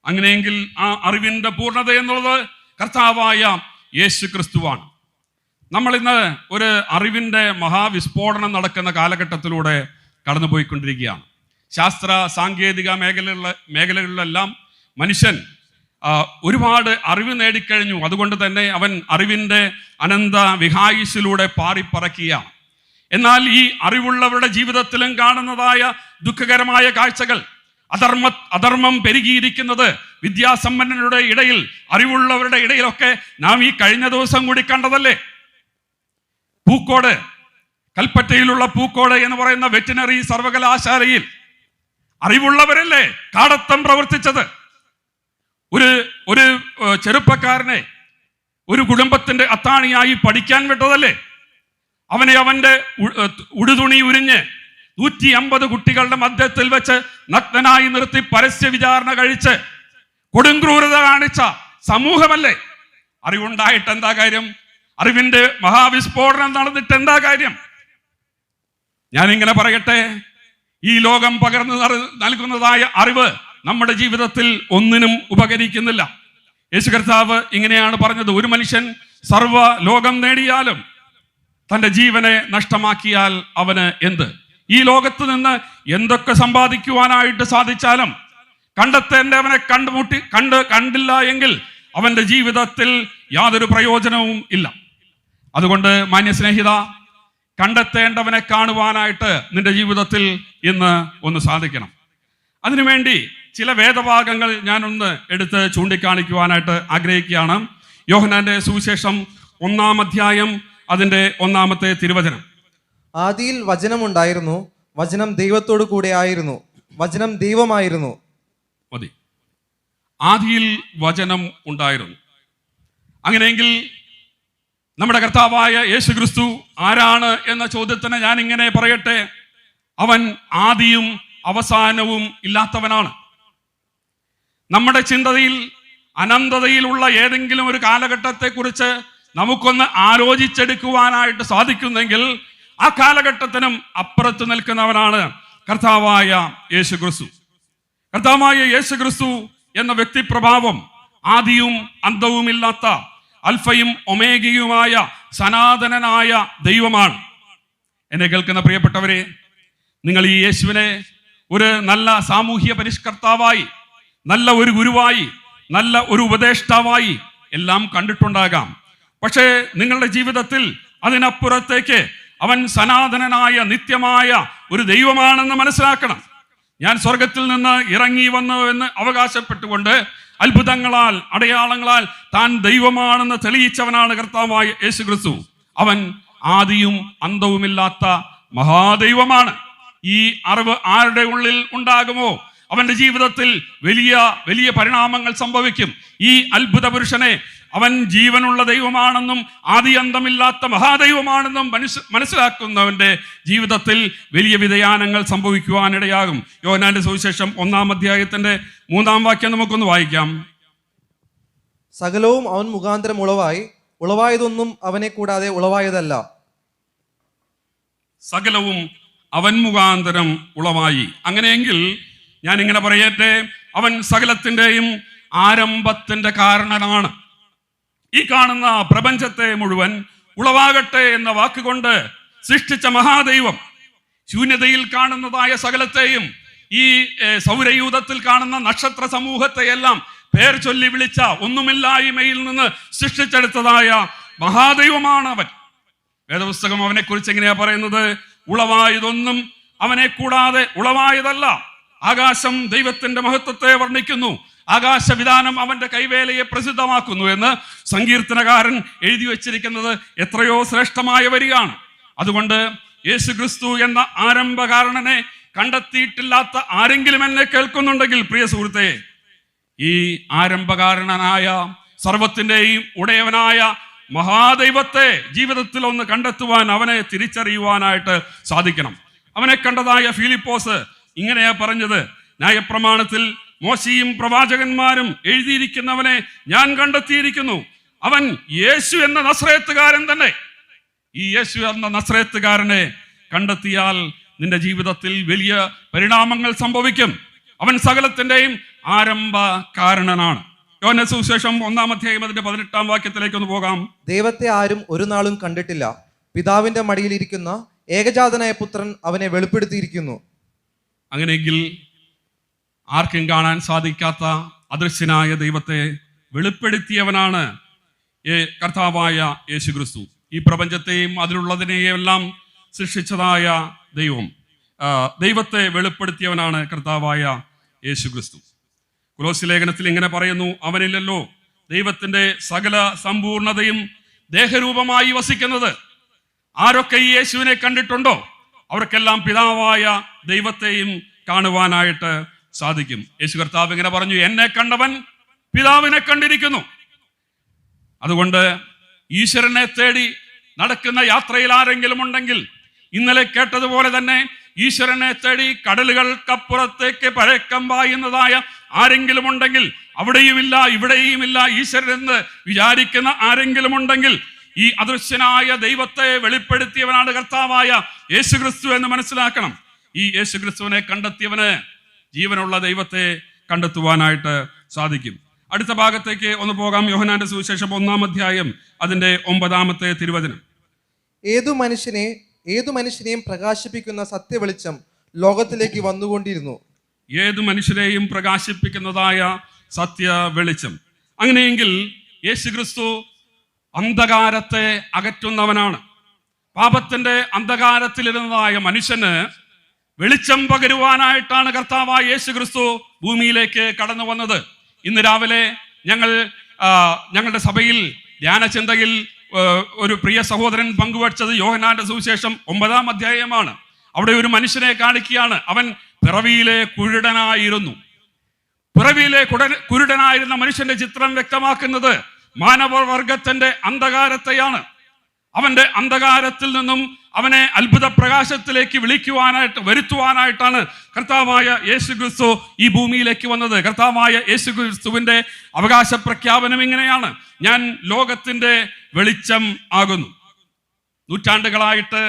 അങ്ങനെയെങ്കിൽ ആ അറിവിൻ്റെ പൂർണ്ണത എന്നുള്ളത് കർത്താവായ യേശു ക്രിസ്തുവാണ്. നമ്മളിന്ന് ഒരു അറിവിൻ്റെ മഹാവിസ്ഫോടനം നടക്കുന്ന കാലഘട്ടത്തിലൂടെ കടന്നുപോയിക്കൊണ്ടിരിക്കുകയാണ്. ശാസ്ത്ര സാങ്കേതിക മേഖലകളിലെല്ലാം മനുഷ്യൻ ഒരുപാട് അറിവ് നേടിക്കഴിഞ്ഞു. അതുകൊണ്ട് തന്നെ അവൻ അറിവിൻ്റെ അനന്ത വിഹായുസിലൂടെ പാറിപ്പറക്കുകയാണ്. എന്നാൽ ഈ അറിവുള്ളവരുടെ ജീവിതത്തിലും കാണുന്നതായ ദുഃഖകരമായ കാഴ്ചകൾ, അധർമ്മം പെരുകിയിരിക്കുന്നത് വിദ്യാസമ്പന്നരുടെ ഇടയിൽ, അറിവുള്ളവരുടെ ഇടയിലൊക്കെ നാം ഈ കഴിഞ്ഞ ദിവസം കൂടി കണ്ടതല്ലേ. പൂക്കോട്, കൽപ്പറ്റയിലുള്ള പൂക്കോട് എന്ന് പറയുന്ന വെറ്റിനറി സർവകലാശാലയിൽ അറിവുള്ളവരല്ലേ കാടത്തം പ്രവർത്തിച്ചത്. ഒരു ചെറുപ്പക്കാരനെ ഒരു കുടുംബത്തിന്റെ അത്താണിയായി പഠിക്കാൻ വിട്ടതല്ലേ. അവനെ അവന്റെ ഉടുതുണി ഉരിഞ്ഞ് 150 കുട്ടികളുടെ മധ്യത്തിൽ വെച്ച് നഗ്നനായി നിർത്തി പരസ്യ വിചാരണ കഴിച്ച് കൊടുംക്രൂരത കാണിച്ച സമൂഹമല്ലേ. അറിവുണ്ടായിട്ട് എന്താ കാര്യം? അറിവിന്റെ മഹാവിസ്ഫോടനം നടന്നിട്ട് എന്താ കാര്യം? ഞാനിങ്ങനെ പറയട്ടെ, ഈ ലോകം പകർന്നു നൽകുന്നതായ അറിവ് നമ്മുടെ ജീവിതത്തിൽ ഒന്നിനും ഉപകരിക്കുന്നില്ല. യേശു കർത്താവ് ഇങ്ങനെയാണ് പറഞ്ഞത്: ഒരു മനുഷ്യൻ സർവ്വ ലോകം നേടിയാലും തൻ്റെ ജീവനെ നഷ്ടമാക്കിയാൽ അവന് എന്ത്? ഈ ലോകത്ത് നിന്ന് എന്തൊക്കെ സമ്പാദിക്കുവാനായിട്ട് സാധിച്ചാലും കണ്ടെത്തേണ്ടവനെ കണ്ടില്ല എങ്കിൽ അവന്റെ ജീവിതത്തിൽ യാതൊരു പ്രയോജനവും ഇല്ല. അതുകൊണ്ട് മാന്യ സ്നേഹിത, കണ്ടെത്തേണ്ടവനെ കാണുവാനായിട്ട് നിന്റെ ജീവിതത്തിൽ ഇന്ന് ഒന്ന് സാധിക്കണം. അതിനുവേണ്ടി ചില വേദഭാഗങ്ങൾ ഞാനൊന്ന് എടുത്ത് ചൂണ്ടിക്കാണിക്കുവാനായിട്ട് ആഗ്രഹിക്കുകയാണ്. യോഹന്നാന്റെ സുവിശേഷം 1-ാം അധ്യായം അതിൻ്റെ 1-ാമത്തെ തിരുവചനം. ആദിയിൽ വചനമുണ്ടായിരുന്നു, വചനം ദൈവത്തോടു കൂടെ ആയിരുന്നു, വചനം ദൈവമായിരുന്നു. മതി. ആദിയിൽ വചനം ഉണ്ടായിരുന്നു. അങ്ങനെയെങ്കിൽ നമ്മുടെ കർത്താവായ യേശു ക്രിസ്തു ആരാണ് എന്ന ചോദ്യത്തിന് ഞാൻ ഇങ്ങനെ പറയട്ടെ: അവൻ ആദിയും അവസാനവും ഇല്ലാത്തവനാണ്. നമ്മുടെ ചിന്തയിൽ അനന്തതയിലുള്ള ഏതെങ്കിലും ഒരു കാലഘട്ടത്തെക്കുറിച്ച് നമുക്കൊന്ന് ആലോചിച്ചെടുക്കുവാനായിട്ട് സാധിക്കുന്നെങ്കിൽ ആ കാലഘട്ടത്തിനും അപ്പുറത്ത് നിൽക്കുന്നവനാണ് കർത്താവായ യേശു ക്രിസ്തു. കർത്താവായ യേശു ക്രിസ്തു എന്ന വ്യക്തിപ്രഭാവം ആദിയും അന്തവുമില്ലാത്ത അൽഫയും ഒമേഗയുമായ സനാതനനായ ദൈവമാണ്. എന്നെ കേൾക്കുന്ന പ്രിയപ്പെട്ടവരെ, നിങ്ങൾ ഈ യേശുവിനെ ഒരു നല്ല സാമൂഹ്യ പരിഷ്കർത്താവായി, നല്ല ഒരു ഗുരുവായി, നല്ല ഒരു ഉപദേഷ്ടാവായി എല്ലാം കണ്ടിട്ടുണ്ടാകാം. പക്ഷേ നിങ്ങളുടെ ജീവിതത്തിൽ അതിനപ്പുറത്തേക്ക് അവൻ സനാതനനായ നിത്യമായ ഒരു ദൈവമാണെന്ന് മനസ്സിലാക്കണം. ഞാൻ സ്വർഗത്തിൽ നിന്ന് ഇറങ്ങി വന്നു എന്ന് അവകാശപ്പെട്ടുകൊണ്ട് അത്ഭുതങ്ങളാൽ, അടയാളങ്ങളാൽ താൻ ദൈവമാണെന്ന് തെളിയിച്ചവനാണ് കർത്താവായ യേശു ക്രിസ്തു. അവൻ ആദിയും അന്തവുമില്ലാത്ത മഹാദൈവമാണ്. ഈ അറിവ് ആരുടെ ഉള്ളിൽ ഉണ്ടാകുമോ അവന്റെ ജീവിതത്തിൽ വലിയ വലിയ പരിണാമങ്ങൾ സംഭവിക്കും. ഈ അത്ഭുത പുരുഷനെ അവൻ ജീവനുള്ള ദൈവമാണെന്നും ആദിയന്തമില്ലാത്ത മഹാദൈവമാണെന്നും മനസ്സിലാക്കുന്നവന്റെ ജീവിതത്തിൽ വലിയ വ്യതിയാനങ്ങൾ സംഭവിക്കുവാനിടയാകും. യോഹന്നാന്റെ സുവിശേഷം 1-ാം അധ്യായത്തിന്റെ 3-ാം വാക്യം നമുക്കൊന്ന് വായിക്കാം. സകലവും അവൻ മുഖാന്തരം ഉളവായി, ഉളവായതൊന്നും അവനെ കൂടാതെ ഉളവായതല്ല. സകലവും അവൻ മുഖാന്തരം ഉളവായി. അങ്ങനെയെങ്കിൽ ഞാൻ ഇങ്ങനെ പറയട്ടെ, അവൻ സകലത്തിൻ്റെയും ആരംഭത്തിന്റെ കാരണനാണ്. ഈ കാണുന്ന പ്രപഞ്ചത്തെ മുഴുവൻ ഉളവാകട്ടെ എന്ന വാക്കുകൊണ്ട് സൃഷ്ടിച്ച മഹാദൈവം ശൂന്യതയിൽ കാണുന്നതായ സകലത്തെയും, ഈ സൗരയൂഥത്തിൽ കാണുന്ന നക്ഷത്ര സമൂഹത്തെയെല്ലാം പേർ ചൊല്ലി വിളിച്ച ഒന്നുമില്ലായ്മയിൽ നിന്ന് സൃഷ്ടിച്ചെടുത്തതായ മഹാദൈവമാണ് അവൻ. വേദപുസ്തകം അവനെ കുറിച്ച് എങ്ങനെയാ പറയുന്നത്? ഉളവായതൊന്നും അവനെ കൂടാതെ ഉളവായതല്ല. ആകാശം ദൈവത്തിന്റെ മഹത്വത്തെ വർണ്ണിക്കുന്നു, ആകാശവിധാനം അവന്റെ കൈവേലയെ പ്രസിദ്ധമാക്കുന്നു എന്ന് സങ്കീർത്തനകാരൻ എഴുതി വച്ചിരിക്കുന്നത് എത്രയോ ശ്രേഷ്ഠമായ വരിയാണ്. അതുകൊണ്ട് യേശു ക്രിസ്തു എന്ന ആരംഭകാരണനെ കണ്ടെത്തിയിട്ടില്ലാത്ത ആരെങ്കിലും എന്നെ കേൾക്കുന്നുണ്ടെങ്കിൽ, പ്രിയ സുഹൃത്തെ, ഈ ആരംഭകാരണനായ സർവത്തിൻ്റെയും ഉടയവനായ മഹാദൈവത്തെ ജീവിതത്തിൽ ഒന്ന് കണ്ടെത്തുവാൻ, അവനെ തിരിച്ചറിയുവാനായിട്ട് സാധിക്കണം. അവനെ കണ്ടതായ ഫിലിപ്പോസ് ഇങ്ങനെയാ പറഞ്ഞത്: ന്യായപ്രമാണത്തിൽ മോശയും പ്രവാചകന്മാരും എഴുതിയിരിക്കുന്നവനെ ഞാൻ കണ്ടെത്തിയിരിക്കുന്നു. അവൻ യേശു എന്ന നസ്രയത്തുകാരൻ തന്നെ. ഈ യേശു എന്ന നസ്രയത്തുകാരനെ കണ്ടെത്തിയാൽ നിന്റെ ജീവിതത്തിൽ വലിയ പരിണാമങ്ങൾ സംഭവിക്കും. അവൻ സകലത്തിൻ്റെയും ആരംഭ കാരണനാണ്. യോഹന്നാന്റെ സുവിശേഷം 1-ാം അധ്യായം 18-ാം വാക്യത്തിലേക്ക് ഒന്ന് പോകാം. ദൈവത്തെ ആരും ഒരു നാളും കണ്ടിട്ടില്ല. പിതാവിന്റെ മടിയിലിരിക്കുന്ന ഏകജാതനായ പുത്രൻ അവനെ വെളിപ്പെടുത്തിയിരിക്കുന്നു. അങ്ങനെയെങ്കിൽ ആർക്കും കാണാൻ സാധിക്കാത്ത അദൃശ്യനായ ദൈവത്തെ വെളിപ്പെടുത്തിയവനാണ് കർത്താവായ യേശു ക്രിസ്തു. ഈ പ്രപഞ്ചത്തെയും അതിലുള്ളതിനെയെല്ലാം സൃഷ്ടിച്ചതായ ദൈവത്തെ വെളിപ്പെടുത്തിയവനാണ് കർത്താവായ യേശു ക്രിസ്തു. കൊലോസ്യ ലേഖനത്തിൽ ഇങ്ങനെ പറയുന്നു: അവനില്ലല്ലോ ദൈവത്തിന്റെ സകല സമ്പൂർണതയും ദേഹരൂപമായി വസിക്കുന്നത്. ആരൊക്കെ ഈ യേശുവിനെ കണ്ടിട്ടുണ്ടോ അവർക്കെല്ലാം പിതാവായ ദൈവത്തെയും കാണുവാനായിട്ട് സാധിക്കും. യേശു കർത്താവ് ഇങ്ങനെ പറഞ്ഞു: എന്നെ കണ്ടവൻ പിതാവിനെ കണ്ടിരിക്കുന്നു. അതുകൊണ്ട് ഈശ്വരനെ തേടി നടക്കുന്ന യാത്രയിൽ ആരെങ്കിലും ഉണ്ടെങ്കിൽ, ഇന്നലെ കേട്ടതുപോലെ തന്നെ ഈശ്വരനെ തേടി കടലുകൾക്കപ്പുറത്തേക്ക് പരക്കം പായുന്നതായ ആരെങ്കിലും ഉണ്ടെങ്കിൽ, അവിടെയുമില്ല ഇവിടെയുമില്ല ഈശ്വരൻ എന്ന് വിചാരിക്കുന്ന ആരെങ്കിലും ഉണ്ടെങ്കിൽ, ഈ അദൃശ്യനായ ദൈവത്തെ വെളിപ്പെടുത്തിയവനാണ് കർത്താവായ യേശു ക്രിസ്തു എന്ന് മനസ്സിലാക്കണം. ഈ യേശു ക്രിസ്തുവിനെ കണ്ടെത്തിയവന് ജീവനുള്ള ദൈവത്തെ കണ്ടെത്തുവാനായിട്ട് സാധിക്കും. അടുത്ത ഭാഗത്തേക്ക് ഒന്ന് പോകാം. യോഹന്നാന്റെ സുവിശേഷം 1-ാം അധ്യായം അതിന്റെ 9-ാമത്തെ തിരുവചനം. ഏതു മനുഷ്യനെയും പ്രകാശിപ്പിക്കുന്ന സത്യവെളിച്ചം ലോകത്തിലേക്ക് വന്നുകൊണ്ടിരുന്നു. ഏതു മനുഷ്യരെയും പ്രകാശിപ്പിക്കുന്നതായ സത്യ വെളിച്ചം. അങ്ങനെയെങ്കിൽ യേശു ക്രിസ്തു അന്ധകാരത്തെ അകറ്റുന്നവനാണ്. പാപത്തിന്റെ അന്ധകാരത്തിലിരുന്നതായ മനുഷ്യന് വെളിച്ചം പകരുവാനായിട്ടാണ് കർത്താവായ യേശു ക്രിസ്തു ഭൂമിയിലേക്ക് കടന്നു വന്നത്. ഇന്ന് രാവിലെ ഞങ്ങളുടെ സഭയിൽ ധ്യാനചിന്തയിൽ ഒരു പ്രിയ സഹോദരൻ പങ്കുവച്ചത് യോഹന്നാന്റെ സുവിശേഷം 9-ാം അധ്യായമാണ്. അവിടെ ഒരു മനുഷ്യനെ കാണിക്കുകയാണ്. അവൻ പിറവിയിലെ കുരുടനായിരുന്നു. പിറവിയിലെ കുരുടനായിരുന്ന മനുഷ്യന്റെ ചിത്രം വ്യക്തമാക്കുന്നത് മാനവവർഗത്തിന്റെ അന്ധകാരത്തെയാണ്. അവന്റെ അന്ധകാരത്തിൽ നിന്നും അവനെ അത്ഭുത പ്രകാശത്തിലേക്ക് വരുത്തുവാനായിട്ടാണ് കർത്താവായ യേശു ക്രിസ്തു ഈ ഭൂമിയിലേക്ക് വന്നത്. കർത്താവായ യേശു ക്രിസ്തുവിന്റെ അവകാശ പ്രഖ്യാപനം ഇങ്ങനെയാണ്: ഞാൻ ലോകത്തിന്റെ വെളിച്ചം ആകുന്നു. നൂറ്റാണ്ടുകളായിട്ട്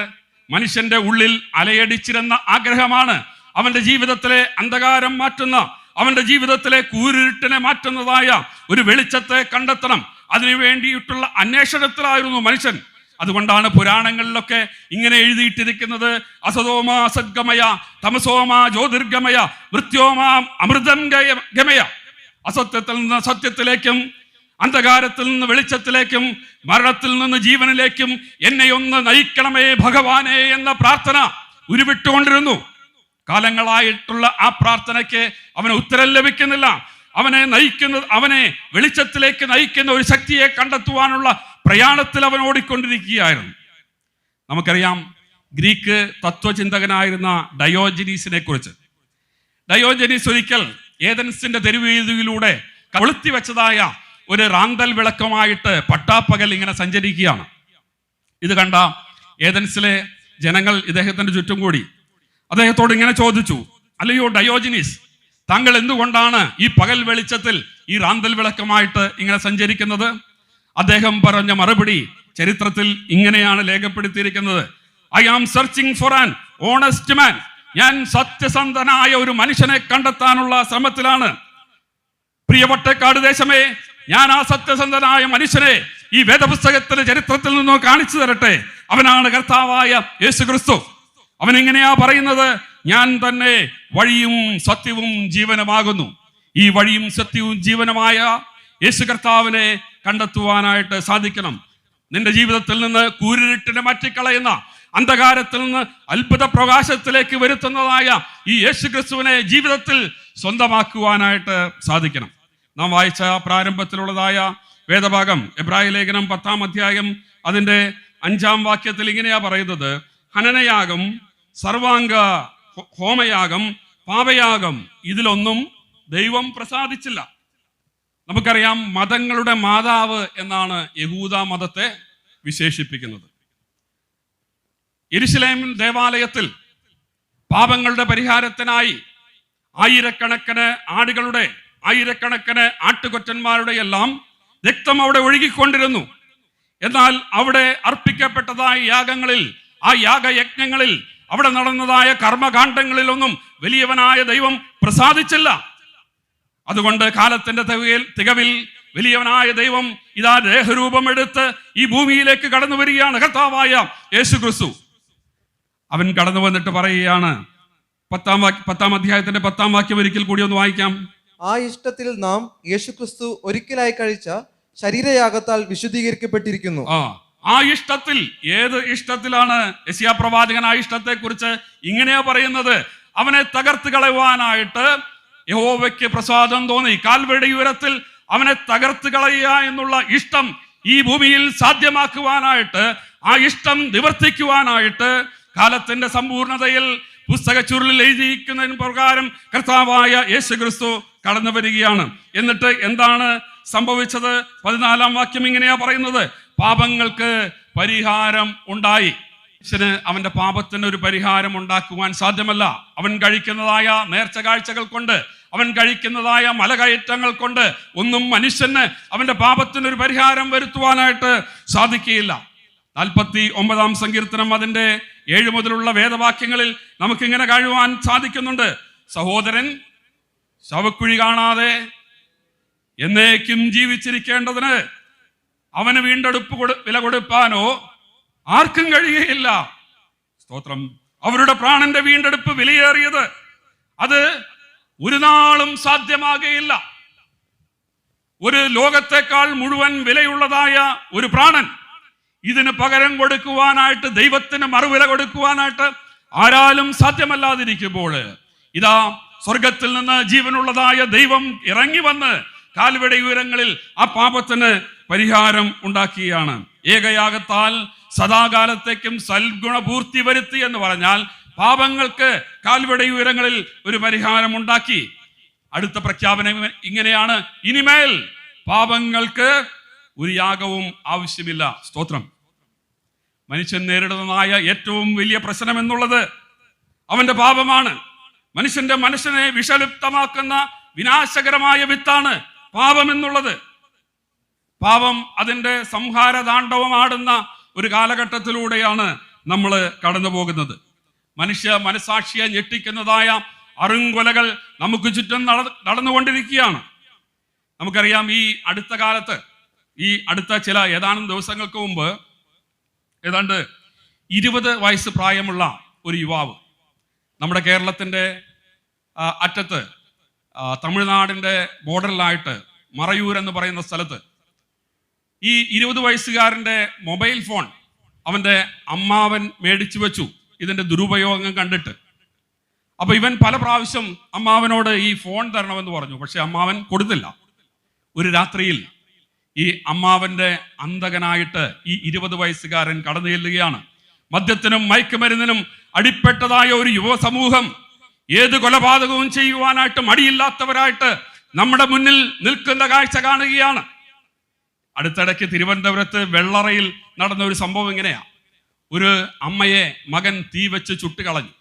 മനുഷ്യന്റെ ഉള്ളിൽ അലയടിച്ചിരുന്ന ആഗ്രഹമാണ് അവന്റെ ജീവിതത്തിലെ അന്ധകാരം മാറ്റുന്ന, അവന്റെ ജീവിതത്തിലെ കൂരിരുട്ടിനെ മാറ്റുന്നതായ ഒരു വെളിച്ചത്തെ കണ്ടെത്തണം. അതിനു വേണ്ടിയിട്ടുള്ള അന്വേഷണത്തിലായിരുന്നു മനുഷ്യൻ. അതുകൊണ്ടാണ് പുരാണങ്ങളിലൊക്കെ ഇങ്ങനെ എഴുതിയിട്ടിരിക്കുന്നത്: അസതോമാ സദ്ഗമയ, തമസോമാ ജ്യോതിർഗമയ, മൃത്യോമാ അമൃതം ഗമയ. അസത്യത്തിൽ നിന്ന് സത്യത്തിലേക്കും, അന്ധകാരത്തിൽ നിന്ന് വെളിച്ചത്തിലേക്കും, മരണത്തിൽ നിന്ന് ജീവനിലേക്കും എന്നെയൊന്ന് നയിക്കണമേ ഭഗവാനെ എന്ന പ്രാർത്ഥന ഉരുവിട്ടുകൊണ്ടിരുന്നു. കാലങ്ങളായിട്ടുള്ള ആ പ്രാർത്ഥനയ്ക്ക് അവന് ഉത്തരം ലഭിക്കുന്നില്ല. അവനെ വെളിച്ചത്തിലേക്ക് നയിക്കുന്ന ഒരു ശക്തിയെ കണ്ടെത്തുവാനുള്ള പ്രയാണത്തിൽ അവൻ ഓടിക്കൊണ്ടിരിക്കുകയായിരുന്നു. നമുക്കറിയാം ഗ്രീക്ക് തത്വചിന്തകനായിരുന്ന ഡയോജനീസിനെ കുറിച്ച്. ഡയോജനീസ് ഒരിക്കൽ ഏതൻസിന്റെ തെരുവീതിയിലൂടെ കൊളുത്തി വെച്ചതായ ഒരു റാന്തൽ വിളക്കമായിട്ട് പട്ടാപ്പകൽ ഇങ്ങനെ സഞ്ചരിക്കുകയാണ്. ഇത് കണ്ട ഏതൻസിലെ ജനങ്ങൾ ഇദ്ദേഹത്തിന്റെ ചുറ്റും കൂടി അദ്ദേഹത്തോട് ഇങ്ങനെ ചോദിച്ചു, അല്ലയോ ഡയോജനീസ്, താങ്കൾ എന്തുകൊണ്ടാണ് ഈ പകൽ വെളിച്ചത്തിൽ ഈ റാന്തൽ വിളക്കമായിട്ട് ഇങ്ങനെ സഞ്ചരിക്കുന്നത്? അദ്ദേഹം പറഞ്ഞ മറുപടി ചരിത്രത്തിൽ ഇങ്ങനെയാണ് രേഖപ്പെടുത്തിയിരിക്കുന്നത്: I am searching for an honest man. ഞാൻ സത്യസന്ധനായ ഒരു മനുഷ്യനെ കണ്ടെത്താനുള്ള ശ്രമത്തിലാണ്. പ്രിയ വട്ടേക്കാട് ദേശമേ, ഞാൻ ആ സത്യസന്ധനായ മനുഷ്യനെ ഈ വേദപുസ്തകത്തിലെ ചരിത്രത്തിൽ നിന്ന് കാണിച്ചു തരട്ടെ. അവനാണ് കർത്താവായ യേശു ക്രിസ്തു. അവൻ എങ്ങനെയാ പറയുന്നത്? ഞാൻ തന്നെ വഴിയും സത്യവും ജീവനുമാകുന്നു. ഈ വഴിയും സത്യവും ജീവനുമായ യേശു കർത്താവിനെ കണ്ടെത്തുവാനായിട്ട് സാധിക്കണം. നിന്റെ ജീവിതത്തിൽ നിന്ന് കൂരിരുട്ടിനെ മാറ്റിക്കളയുന്ന, അന്ധകാരത്തിൽ നിന്ന് അത്ഭുത പ്രകാശത്തിലേക്ക് വരുത്തുന്നതായ ഈ യേശു ക്രിസ്തുവിനെ ജീവിതത്തിൽ സ്വന്തമാക്കുവാനായിട്ട് സാധിക്കണം. നാം വായിച്ച പ്രാരംഭത്തിലുള്ളതായ വേദഭാഗം എബ്രായ ലേഖനം 10-ാം അധ്യായം അതിൻ്റെ 5-ാം വാക്യത്തിൽ ഇങ്ങനെയാ പറയുന്നത്: ഹനനയാഗം, സർവാംഗ ഹോമയാഗം, പാപയാഗം ഇതിലൊന്നും ദൈവം പ്രസാദിച്ചില്ല. നമുക്കറിയാം മതങ്ങളുടെ മാതാവ് എന്നാണ് യഹൂദ മതത്തെ വിശേഷിപ്പിക്കുന്നത്. യെരുശലേം ദേവാലയത്തിൽ പാപങ്ങളുടെ പരിഹാരത്തിനായി ആയിരക്കണക്കിന് ആടുകളുടെ, ആയിരക്കണക്കിന് ആട്ടുകൊറ്റന്മാരുടെ എല്ലാം രക്തം അവിടെ ഒഴുകിക്കൊണ്ടിരുന്നു. എന്നാൽ അവിടെ അർപ്പിക്കപ്പെട്ടതായ യാഗങ്ങളിൽ, ആ യാഗയജ്ഞങ്ങളിൽ, അവിടെ നടന്നതായ കർമ്മകാണ്ഡങ്ങളിലൊന്നും വലിയവനായ ദൈവം പ്രസാദിച്ചില്ല. അതുകൊണ്ട് കാലത്തിന്റെ തികവിൽ വലിയവനായ ദൈവം ഇതാ ദേഹരൂപമെടുത്ത് ഈ ഭൂമിയിലേക്ക് കടന്നു വരികയാണ്. കർത്താവായ യേശു ക്രിസ്തു അവൻ കടന്നു വന്നിട്ട് പറയുകയാണ്, 10-ാം അധ്യായത്തിന്റെ 10-ാം വാക്യം ഒരിക്കൽ കൂടി ഒന്ന് വായിക്കാം. ആ ഇഷ്ടത്തിൽ നാം യേശുക്രിസ്തു ഒരിക്കലായി കഴിച്ച ശരീരയാഗത്താൽ വിശുദ്ധീകരിക്കപ്പെട്ടിരിക്കുന്നു. ആ ഇഷ്ടത്തിൽ, ഏത് ഇഷ്ടത്തിലാണ്? യെശയ്യാ പ്രവാചകൻ ആ ഇഷ്ടത്തെ കുറിച്ച് ഇങ്ങനെയാ പറയുന്നത്: അവനെ തകർത്ത് കളയുവാനായിട്ട് യഹോവയ്ക്ക് പ്രസാദം തോന്നി. കാൽവടി ഉയരത്തിൽ അവനെ തകർത്ത് കളയുക എന്നുള്ള ഇഷ്ടം ഈ ഭൂമിയിൽ സാധ്യമാക്കുവാനായിട്ട്, ആ ഇഷ്ടം നിവർത്തിക്കുവാനായിട്ട് കാലത്തിന്റെ സമ്പൂർണതയിൽ പുസ്തക ചുരുളിൽ എഴുതിയിരിക്കുന്നതിന് പ്രകാരം കർത്താവായ യേശു ക്രിസ്തു കടന്നു വരികയാണ്. എന്നിട്ട് എന്താണ് സംഭവിച്ചത്? 14-ാം വാക്യം ഇങ്ങനെയാ പറയുന്നത്: പാപങ്ങൾക്ക് പരിഹാരം ഉണ്ടായി. മനുഷ്യന് അവന്റെ പാപത്തിന് ഒരു പരിഹാരം ഉണ്ടാക്കുവാൻ സാധ്യമല്ല. അവൻ കഴിക്കുന്നതായ നേർച്ച കാഴ്ചകൾ കൊണ്ട്, അവൻ കഴിക്കുന്നതായ മലകയറ്റങ്ങൾ കൊണ്ട് ഒന്നും മനുഷ്യന് അവന്റെ പാപത്തിനൊരു പരിഹാരം വരുത്തുവാനായിട്ട് സാധിക്കുകയില്ല. 49-ാം സങ്കീർത്തനം അതിൻ്റെ 7 മുതലുള്ള വേദവാക്യങ്ങളിൽ നമുക്കിങ്ങനെ കഴിയുവാൻ സാധിക്കുന്നുണ്ട്: സഹോദരൻ ശവക്കുഴി കാണാതെ എന്നേക്കും ജീവിച്ചിരിക്കേണ്ടതിന് അവന് വീണ്ടെടുപ്പ് വില കൊടുപ്പാനോ ആർക്കും കഴിയുകയില്ല. സ്തോത്രം. അവരുടെ പ്രാണന്റെ വീണ്ടെടുപ്പ് വിലയേറിയത്, അത് ഒരു നാളും സാധ്യമാകുകയില്ല. ഒരു ലോകത്തെക്കാൾ മുഴുവൻ വിലയുള്ളതായ ഒരു പ്രാണൻ, ഇതിന് പകരം കൊടുക്കുവാനായിട്ട്, ദൈവത്തിന് മറുവില കൊടുക്കുവാനായിട്ട് ആരാലും സാധ്യമല്ലാതിരിക്കുമ്പോൾ ഇതാ സ്വർഗത്തിൽ നിന്ന് ജീവനുള്ളതായ ദൈവം ഇറങ്ങി വന്ന് കാൽവടി ഉയരങ്ങളിൽ ആ പാപത്തിന് പരിഹാരം ഉണ്ടാക്കുകയാണ്. ഏകയാഗത്താൽ സദാകാലത്തേക്കും സൽഗുണപൂർത്തി വരുത്തി എന്ന് പറഞ്ഞാൽ പാപങ്ങൾക്ക് കാൽവടി ഉയരങ്ങളിൽ ഒരു പരിഹാരം ഉണ്ടാക്കി. അടുത്ത പ്രഖ്യാപനം ഇങ്ങനെയാണ്: ഇനിമേൽ പാപങ്ങൾക്ക് ഒരു യാഗവും ആവശ്യമില്ല. സ്തോത്രം. മനുഷ്യൻ നേരിടുന്നതായ ഏറ്റവും വലിയ പ്രശ്നം എന്നുള്ളത് അവന്റെ പാപമാണ്. മനുഷ്യന്റെ മനസ്സിനെ വിഷലിപ്തമാക്കുന്ന വിനാശകരമായ വിത്താണ് പാപം എന്നുള്ളത്. പാപം അതിൻ്റെ സംഹാര താണ്ഡവമാടുന്ന ഒരു കാലഘട്ടത്തിലൂടെയാണ് നമ്മൾ കടന്നു പോകുന്നത്. മനുഷ്യ മനസാക്ഷിയെ ഞെട്ടിക്കുന്നതായ അറുങ്കൊലകൾ നമുക്ക് ചുറ്റും നടന്നുകൊണ്ടിരിക്കുകയാണ്. നമുക്കറിയാം, ഈ അടുത്ത കാലത്ത്, ഈ അടുത്ത ഏതാനും ദിവസങ്ങൾക്ക് മുമ്പ് ഏതാണ്ട് 20 വയസ്സ് പ്രായമുള്ള ഒരു യുവാവ് നമ്മുടെ കേരളത്തിൻ്റെ അറ്റത്ത്, തമിഴ്നാടിൻ്റെ ബോർഡറിലായിട്ട് മറയൂർ എന്ന് പറയുന്ന സ്ഥലത്ത്, ഈ 20 വയസ്സുകാരൻ്റെ മൊബൈൽ ഫോൺ അവൻ്റെ അമ്മാവൻ മേടിച്ചു വെച്ചു, ഇതിൻ്റെ ദുരുപയോഗം കണ്ടിട്ട്. അപ്പൊ ഇവൻ പല പ്രാവശ്യം അമ്മാവനോട് ഈ ഫോൺ തരണമെന്ന് പറഞ്ഞു, പക്ഷെ അമ്മാവൻ കൊടുത്തില്ല. ഒരു രാത്രിയിൽ ഈ അമ്മാവന്റെ അന്തകനായിട്ട് ഈ 20 വയസ്സുകാരൻ കടന്നു ചെല്ലുകയാണ്. മദ്യത്തിനും മയക്കുമരുന്നിനും അടിപ്പെട്ടതായ ഒരു യുവസമൂഹം ഏത് കൊലപാതകവും ചെയ്യുവാനായിട്ട് മടിയില്ലാത്തവരായിട്ട് നമ്മുടെ മുന്നിൽ നിൽക്കുന്ന കാഴ്ച കാണുകയാണ്. അടുത്തിടയ്ക്ക് തിരുവനന്തപുരത്ത് വെള്ളറയിൽ നടന്ന ഒരു സംഭവം ഇങ്ങനെയാ. ഒരു അമ്മയെ മകൻ തീ വെച്ച് ചുട്ടുകളഞ്ഞു.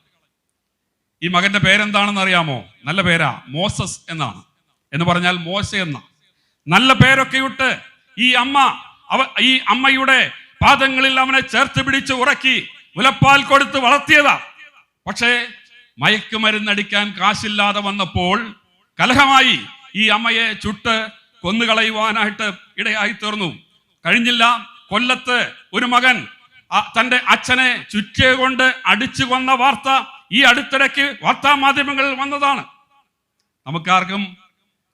ഈ മകന്റെ പേരെന്താണെന്ന് അറിയാമോ? നല്ല പേരാ, മോസസ് എന്നാണ്. എന്ന് പറഞ്ഞാൽ മോശ എന്ന നല്ല പേരൊക്കെ ഇട്ട് ഈ അമ്മയുടെ പാദങ്ങളിൽ അവനെ ചേർത്ത് പിടിച്ച് ഉറക്കി മുലപ്പാൽ കൊടുത്ത് വളർത്തിയതാ. പക്ഷേ മയക്കുമരുന്നടിക്കാൻ കാശില്ലാതെ വന്നപ്പോൾ കലഹമായി ഈ അമ്മയെ ചുട്ട് കൊന്നുകളയുവാനായിട്ട് ഇടയായി തീർന്നു. കഴിഞ്ഞില്ല, കൊല്ലത്ത് ഒരു മകൻ തന്റെ അച്ഛനെ ചുറ്റിയ കൊണ്ട് അടിച്ചു കൊന്ന വാർത്ത ഈ അടുത്തിടയ്ക്ക് വാർത്താ മാധ്യമങ്ങളിൽ വന്നതാണ്. നമുക്കാർക്കും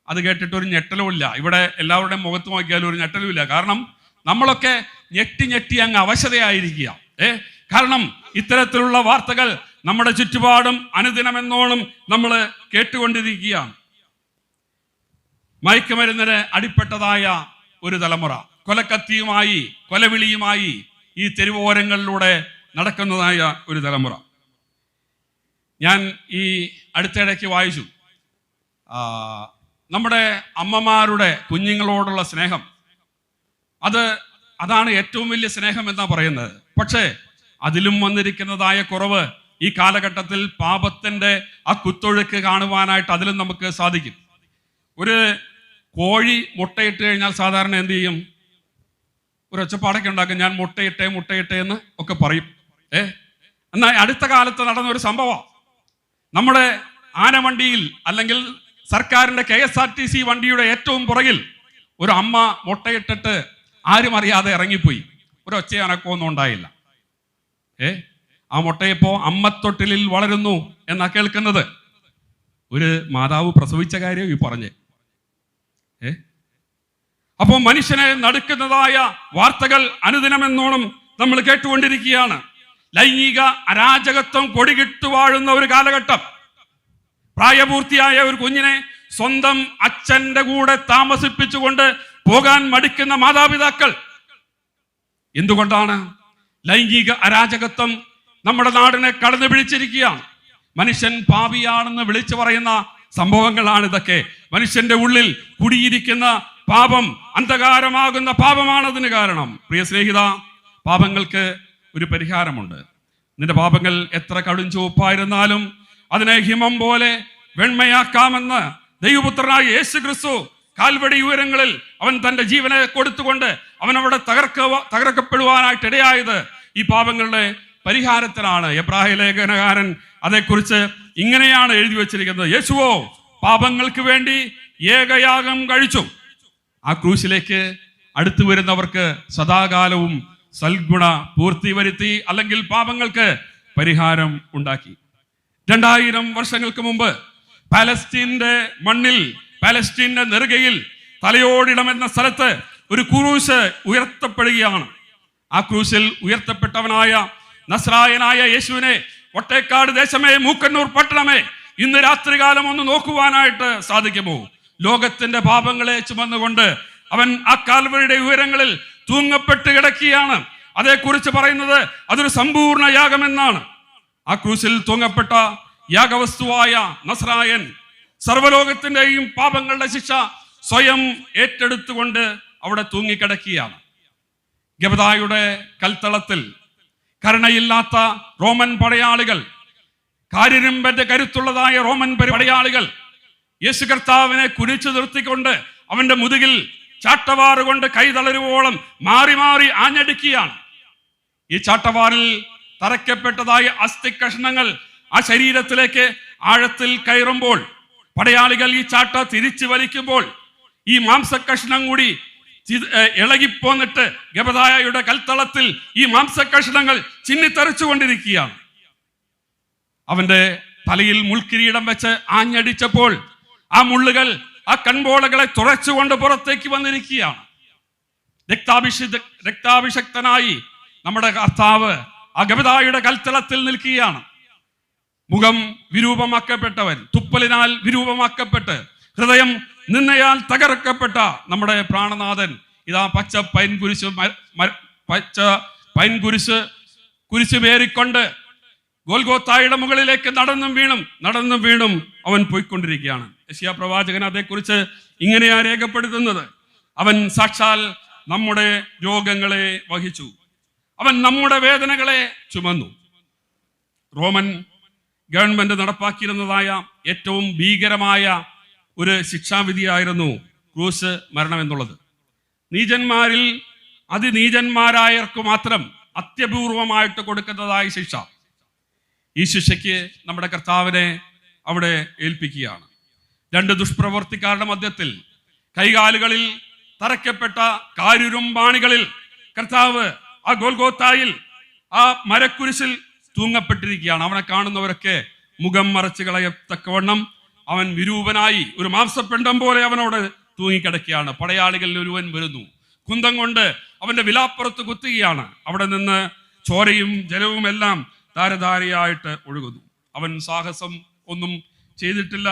അത് കേട്ടിട്ട് ഒരു ഞെട്ടലുമില്ല. ഇവിടെ എല്ലാവരുടെയും മുഖത്ത് നോക്കിയാലും ഒരു ഞെട്ടലുമില്ല. കാരണം നമ്മളൊക്കെ ഞെട്ടി അങ്ങ് അവശതയായിരിക്കുക. കാരണം ഇത്തരത്തിലുള്ള വാർത്തകൾ നമ്മുടെ ചുറ്റുപാടും അനുദിനമെന്നോണം നമ്മൾ കേട്ടുകൊണ്ടിരിക്കുകയാണ്. മയക്കുമരുന്നിന് അടിപ്പെട്ടതായ ഒരു തലമുറ കൊലക്കത്തിയുമായി കൊലവിളിയുമായി ഈ തെരുവോരങ്ങളിലൂടെ നടക്കുന്നതായ ഒരു തലമുറ. ഞാൻ ഈ അടുത്തിടയ്ക്ക് വായിച്ചു, നമ്മുടെ അമ്മമാരുടെ കുഞ്ഞുങ്ങളോടുള്ള സ്നേഹം അതാണ് ഏറ്റവും വലിയ സ്നേഹം എന്നാ പറയുന്നത്. പക്ഷേ അതിലും വന്നിരിക്കുന്നതായ കുറവ് ഈ കാലഘട്ടത്തിൽ പാപത്തിന്റെ ആ കുത്തൊഴുക്ക് കാണുവാനായിട്ട് അതിലും നമുക്ക് സാധിക്കും. ഒരു കോഴി മുട്ടയിട്ട് കഴിഞ്ഞാൽ സാധാരണ എന്ത് ചെയ്യും? ഒരു ഒച്ചപ്പാടൊക്കെ ഉണ്ടാക്കും, ഞാൻ മുട്ടയിട്ടെ എന്ന് ഒക്കെ പറയും. എന്നാൽ അടുത്ത കാലത്ത് നടന്ന ഒരു സംഭവം, നമ്മുടെ ആനവണ്ടിയിൽ അല്ലെങ്കിൽ സർക്കാരിന്റെ KSRTC വണ്ടിയുടെ ഏറ്റവും പുറകിൽ ഒരു അമ്മ മുട്ടയിട്ടിട്ട് ആരും അറിയാതെ ഇറങ്ങിപ്പോയി. ഒരു ഒച്ചയനക്കമൊന്നും ഉണ്ടായില്ല. ആ മുട്ടയപ്പോ അമ്മത്തൊട്ടിലിൽ വളരുന്നു എന്നാ കേൾക്കുന്നത്. ഒരു മാതാവ് പ്രസവിച്ച കാര്യം ഈ പറഞ്ഞേ. അപ്പോ മനുഷ്യനെ നടുക്കുന്നതായ വാർത്തകൾ അനുദിനമെന്നോണം നമ്മൾ കേട്ടുകൊണ്ടിരിക്കുകയാണ്. ലൈംഗിക അരാജകത്വം കൊടികിട്ടു വാഴുന്ന ഒരു കാലഘട്ടം. പ്രായപൂർത്തിയായ ഒരു കുഞ്ഞിനെ സ്വന്തം അച്ഛന്റെ കൂടെ താമസിപ്പിച്ചുകൊണ്ട് പോകാൻ മടിക്കുന്ന മാതാപിതാക്കൾ. എന്തുകൊണ്ടാണ്? ലൈംഗിക അരാജകത്വം നമ്മുടെ നാടിനെ കടന്നു പിടിച്ചിരിക്കുകയാണ്. മനുഷ്യൻ പാപിയാണെന്ന് വിളിച്ചു പറയുന്ന സംഭവങ്ങളാണ് ഇതൊക്കെ. മനുഷ്യന്റെ ഉള്ളിൽ കുടിയിരിക്കുന്ന പാപം, അന്ധകാരമാകുന്ന പാപമാണ് അതിന് കാരണം. പ്രിയ സ്നേഹിത, പാപങ്ങൾക്ക് ഒരു പരിഹാരമുണ്ട്. നിന്റെ പാപങ്ങൾ എത്ര കടും ചുവപ്പായിരുന്നാലും അതിനെ ഹിമം പോലെ വെണ്മയാക്കാമെന്ന് ദൈവപുത്രനായ യേശു ക്രിസ്തു കാൽവടി ഉയരങ്ങളിൽ അവൻ തന്റെ ജീവനെ കൊടുത്തുകൊണ്ട് അവൻ അവിടെ തകർക്കപ്പെടുവാനായിട്ട് ഇടയായത് ഈ പാപങ്ങളുടെ പരിഹാരത്തിനാണ്. എബ്രായ ലേഖനകാരൻ അതേക്കുറിച്ച് ഇങ്ങനെയാണ് എഴുതി വച്ചിരിക്കുന്നത്: യേശുവോ പാപങ്ങൾക്ക് വേണ്ടി ഏകയാഗം കഴിച്ചു. ആ ക്രൂശിലേക്ക് അടുത്തു വരുന്നവർക്ക് സദാകാലവും സൽഗുണ പൂർത്തി വരുത്തി, അല്ലെങ്കിൽ പാപങ്ങൾക്ക് പരിഹാരം ഉണ്ടാക്കി. 2000 വർഷങ്ങൾക്ക് മുമ്പ് പാലസ്തീന്റെ മണ്ണിൽ, പാലസ്തീന്റെ നെറുകയിൽ തലയോടിടം എന്ന സ്ഥലത്ത് ഒരു ക്രൂശ് ഉയർത്തപ്പെടുകയാണ്. ആ ക്രൂശിൽ ഉയർത്തപ്പെട്ടവനായ നസ്രായനായ യേശുവിനെ ഒട്ടേക്കാട് ദേശമേ, മൂക്കന്നൂർ പട്ടണമേ, ഇന്ന് രാത്രികാലം ഒന്ന് നോക്കുവാനായിട്ട് സാധിക്കുമോ? ലോകത്തിന്റെ പാപങ്ങളെ ചുമന്നുകൊണ്ട് അവൻ ആ കാൽവരിയുടെ ഉയരങ്ങളിൽ തൂങ്ങപ്പെട്ട് കിടക്കുകയാണ്. അതേക്കുറിച്ച് പറയുന്നത് അതൊരു സമ്പൂർണ്ണ യാഗമെന്നാണ്. ആ ക്രൂശിൽ തൂങ്ങപ്പെട്ട യാഗവസ്തുവായ നസ്രായൻ സർവ്വലോകത്തിന്റെയും പാപങ്ങളുടെ ശിക്ഷ സ്വയം ഏറ്റെടുത്തുകൊണ്ട് അവിടെ തൂങ്ങിക്കിടക്കുകയാണ്. ഗബദായുടെ കൽത്തളത്തിൽ കരുണയില്ലാത്ത റോമൻ പടയാളികൾ, കാരിരുമ്പന്റെ കരുത്തുള്ളതായ റോമൻ പടയാളികൾ യേശു കർത്താവിനെ കുനിച്ചു നിർത്തിക്കൊണ്ട് അവന്റെ മുതുകിൽ ചാട്ടവാറുകൊണ്ട് കൈതളരുവോളം മാറി മാറി ആഞ്ഞടിക്കുകയാണ്. ഈ ചാട്ടവാറിൽ തറയ്ക്കപ്പെട്ടതായ അസ്ഥി കഷ്ണങ്ങൾ ആ ശരീരത്തിലേക്ക് ആഴത്തിൽ കയറുമ്പോൾ, പടയാളികൾ ഈ ചാട്ട തിരിച്ചു വലിക്കുമ്പോൾ ഈ മാംസക്കഷ്ണം കൂടി ഇളകിപ്പോന്നിട്ട് ഗബദായയുടെ കൽത്തളത്തിൽ ഈ മാംസക്കഷ്ണങ്ങൾ ചിന്നിത്തെറിച്ചുകൊണ്ടിരിക്കുകയാണ്. അവന്റെ തലയിൽ മുൾക്കിരീടം വെച്ച് ആഞ്ഞടിച്ചപ്പോൾ ആ മുള്ളുകൾ ആ കൺപോളകളെ തുറച്ചുകൊണ്ട് പുറത്തേക്ക് വന്നിരിക്കുകയാണ്. രക്താഭിഷക്തനായി നമ്മുടെ കർത്താവ് ആ ഗബദായയുടെ കൽത്തളത്തിൽ നിൽക്കുകയാണ്. മുഖം വിരൂപമാക്കപ്പെട്ടവൻ, തുപ്പലിനാൽ വിരൂപമാക്കപ്പെട്ട് ഹൃദയം നിന്നയാൽ തകർക്കപ്പെട്ട നമ്മുടെ പ്രാണനാഥൻ ഇതാ പച്ച പൈൻ കുരിശുമേറിക്കൊണ്ട് ഗോൽഗോത്തായുടെ മുകളിലേക്ക് നടന്നും വീണും അവൻ പോയിക്കൊണ്ടിരിക്കുകയാണ്. യെശയ്യാ പ്രവാചകൻ അതേക്കുറിച്ച് ഇങ്ങനെയാ രേഖപ്പെടുത്തുന്നത്: അവൻ സാക്ഷാൽ നമ്മുടെ രോഗങ്ങളെ വഹിച്ചു, അവൻ നമ്മുടെ വേദനകളെ ചുമന്നു. റോമൻ ഗവൺമെന്റ് നടപ്പാക്കിയിരുന്നതായ ഏറ്റവും ഭീകരമായ ഒരു ശിക്ഷാവിധിയായിരുന്നു ക്രൂശ് മരണം എന്നുള്ളത്. നീചന്മാരിൽ അതിനീചന്മാരായവർക്ക് മാത്രം അത്യപൂർവമായിട്ട് കൊടുക്കുന്നതായ ശിക്ഷ. ഈ ശിക്ഷയ്ക്ക് നമ്മുടെ കർത്താവിനെ അവിടെ ഏൽപ്പിക്കുകയാണ്. 2 ദുഷ്പ്രവർത്തിക്കാരുടെ മധ്യത്തിൽ കൈകാലുകളിൽ തറയ്ക്കപ്പെട്ട കാരുരുമ്പാണികളിൽ കർത്താവ് ആ ഗോൽഗോത്തായിൽ ആ മരക്കുരിശിൽ തൂങ്ങപ്പെട്ടിരിക്കുകയാണ്. അവനെ കാണുന്നവരൊക്കെ മുഖം മറച്ചു കളയത്തക്കവണ്ണം അവൻ വിരൂപനായി ഒരു മാംസപിണ്ഡം പോലെ അവനോട് തൂങ്ങിക്കിടക്കുകയാണ്. പടയാളികളിൽ ഒരുവൻ വരുന്നു, കുന്തം കൊണ്ട് അവന്റെ വിലാപ്പുറത്ത് കുത്തുകയാണ്. അവിടെ നിന്ന് ചോരയും ജലവും എല്ലാം ധാരധാരയായിട്ട് ഒഴുകുന്നു. അവൻ സാഹസം ഒന്നും ചെയ്തിട്ടില്ല,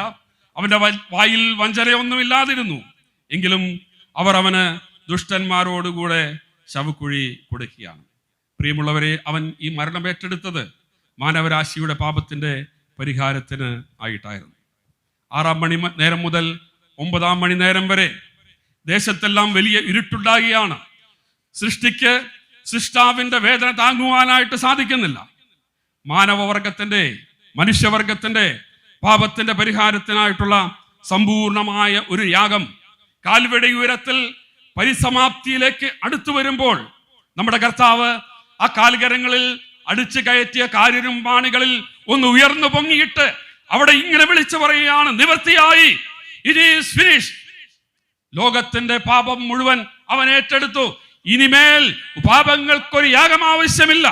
അവന്റെ വായിൽ വഞ്ചനയൊന്നും ഇല്ലാതിരുന്നു. എങ്കിലും അവർ അവന് ദുഷ്ടന്മാരോടുകൂടെ ശവക്കുഴി കൊടുക്കുകയാണ്. പ്രിയമുള്ളവരെ, അവൻ ഈ മരണം ഏറ്റെടുത്തത് മാനവരാശിയുടെ പാപത്തിന്റെ പരിഹാരത്തിന് ആയിട്ടായിരുന്നു. 6 മണി നേരം മുതൽ 9 മണി നേരം വരെ ദേശത്തെല്ലാം വലിയ ഇരുട്ടുണ്ടാകുകയാണ്. സൃഷ്ടിക്ക് സൃഷ്ടാവിന്റെ വേദന താങ്ങുവാനായിട്ട് സാധിക്കുന്നില്ല. മനുഷ്യവർഗത്തിന്റെ പാപത്തിന്റെ പരിഹാരത്തിനായിട്ടുള്ള സമ്പൂർണമായ ഒരു യാഗം കാൽവെടി ഉയരത്തിൽ പരിസമാപ്തിയിലേക്ക് അടുത്തു വരുമ്പോൾ നമ്മുടെ കർത്താവ് ആ കാൽകരങ്ങളിൽ അടിച്ചു കയറ്റിയ കാരുരുമ്പാണികളിൽ ഒന്ന് ഉയർന്നു പൊങ്ങിയിട്ട് അവിടെ ഇങ്ങനെ വിളിച്ചു പറയുകയാണ്: നിവൃത്തിയായി, ഇറ്റ് ഈസ് ഫിനിഷ്ഡ്. ലോകത്തിന്റെ പാപം മുഴുവൻ അവൻ ഏറ്റെടുത്തു. ഇനിമേൽ പാപങ്ങൾക്കൊരു യാഗം ആവശ്യമില്ല.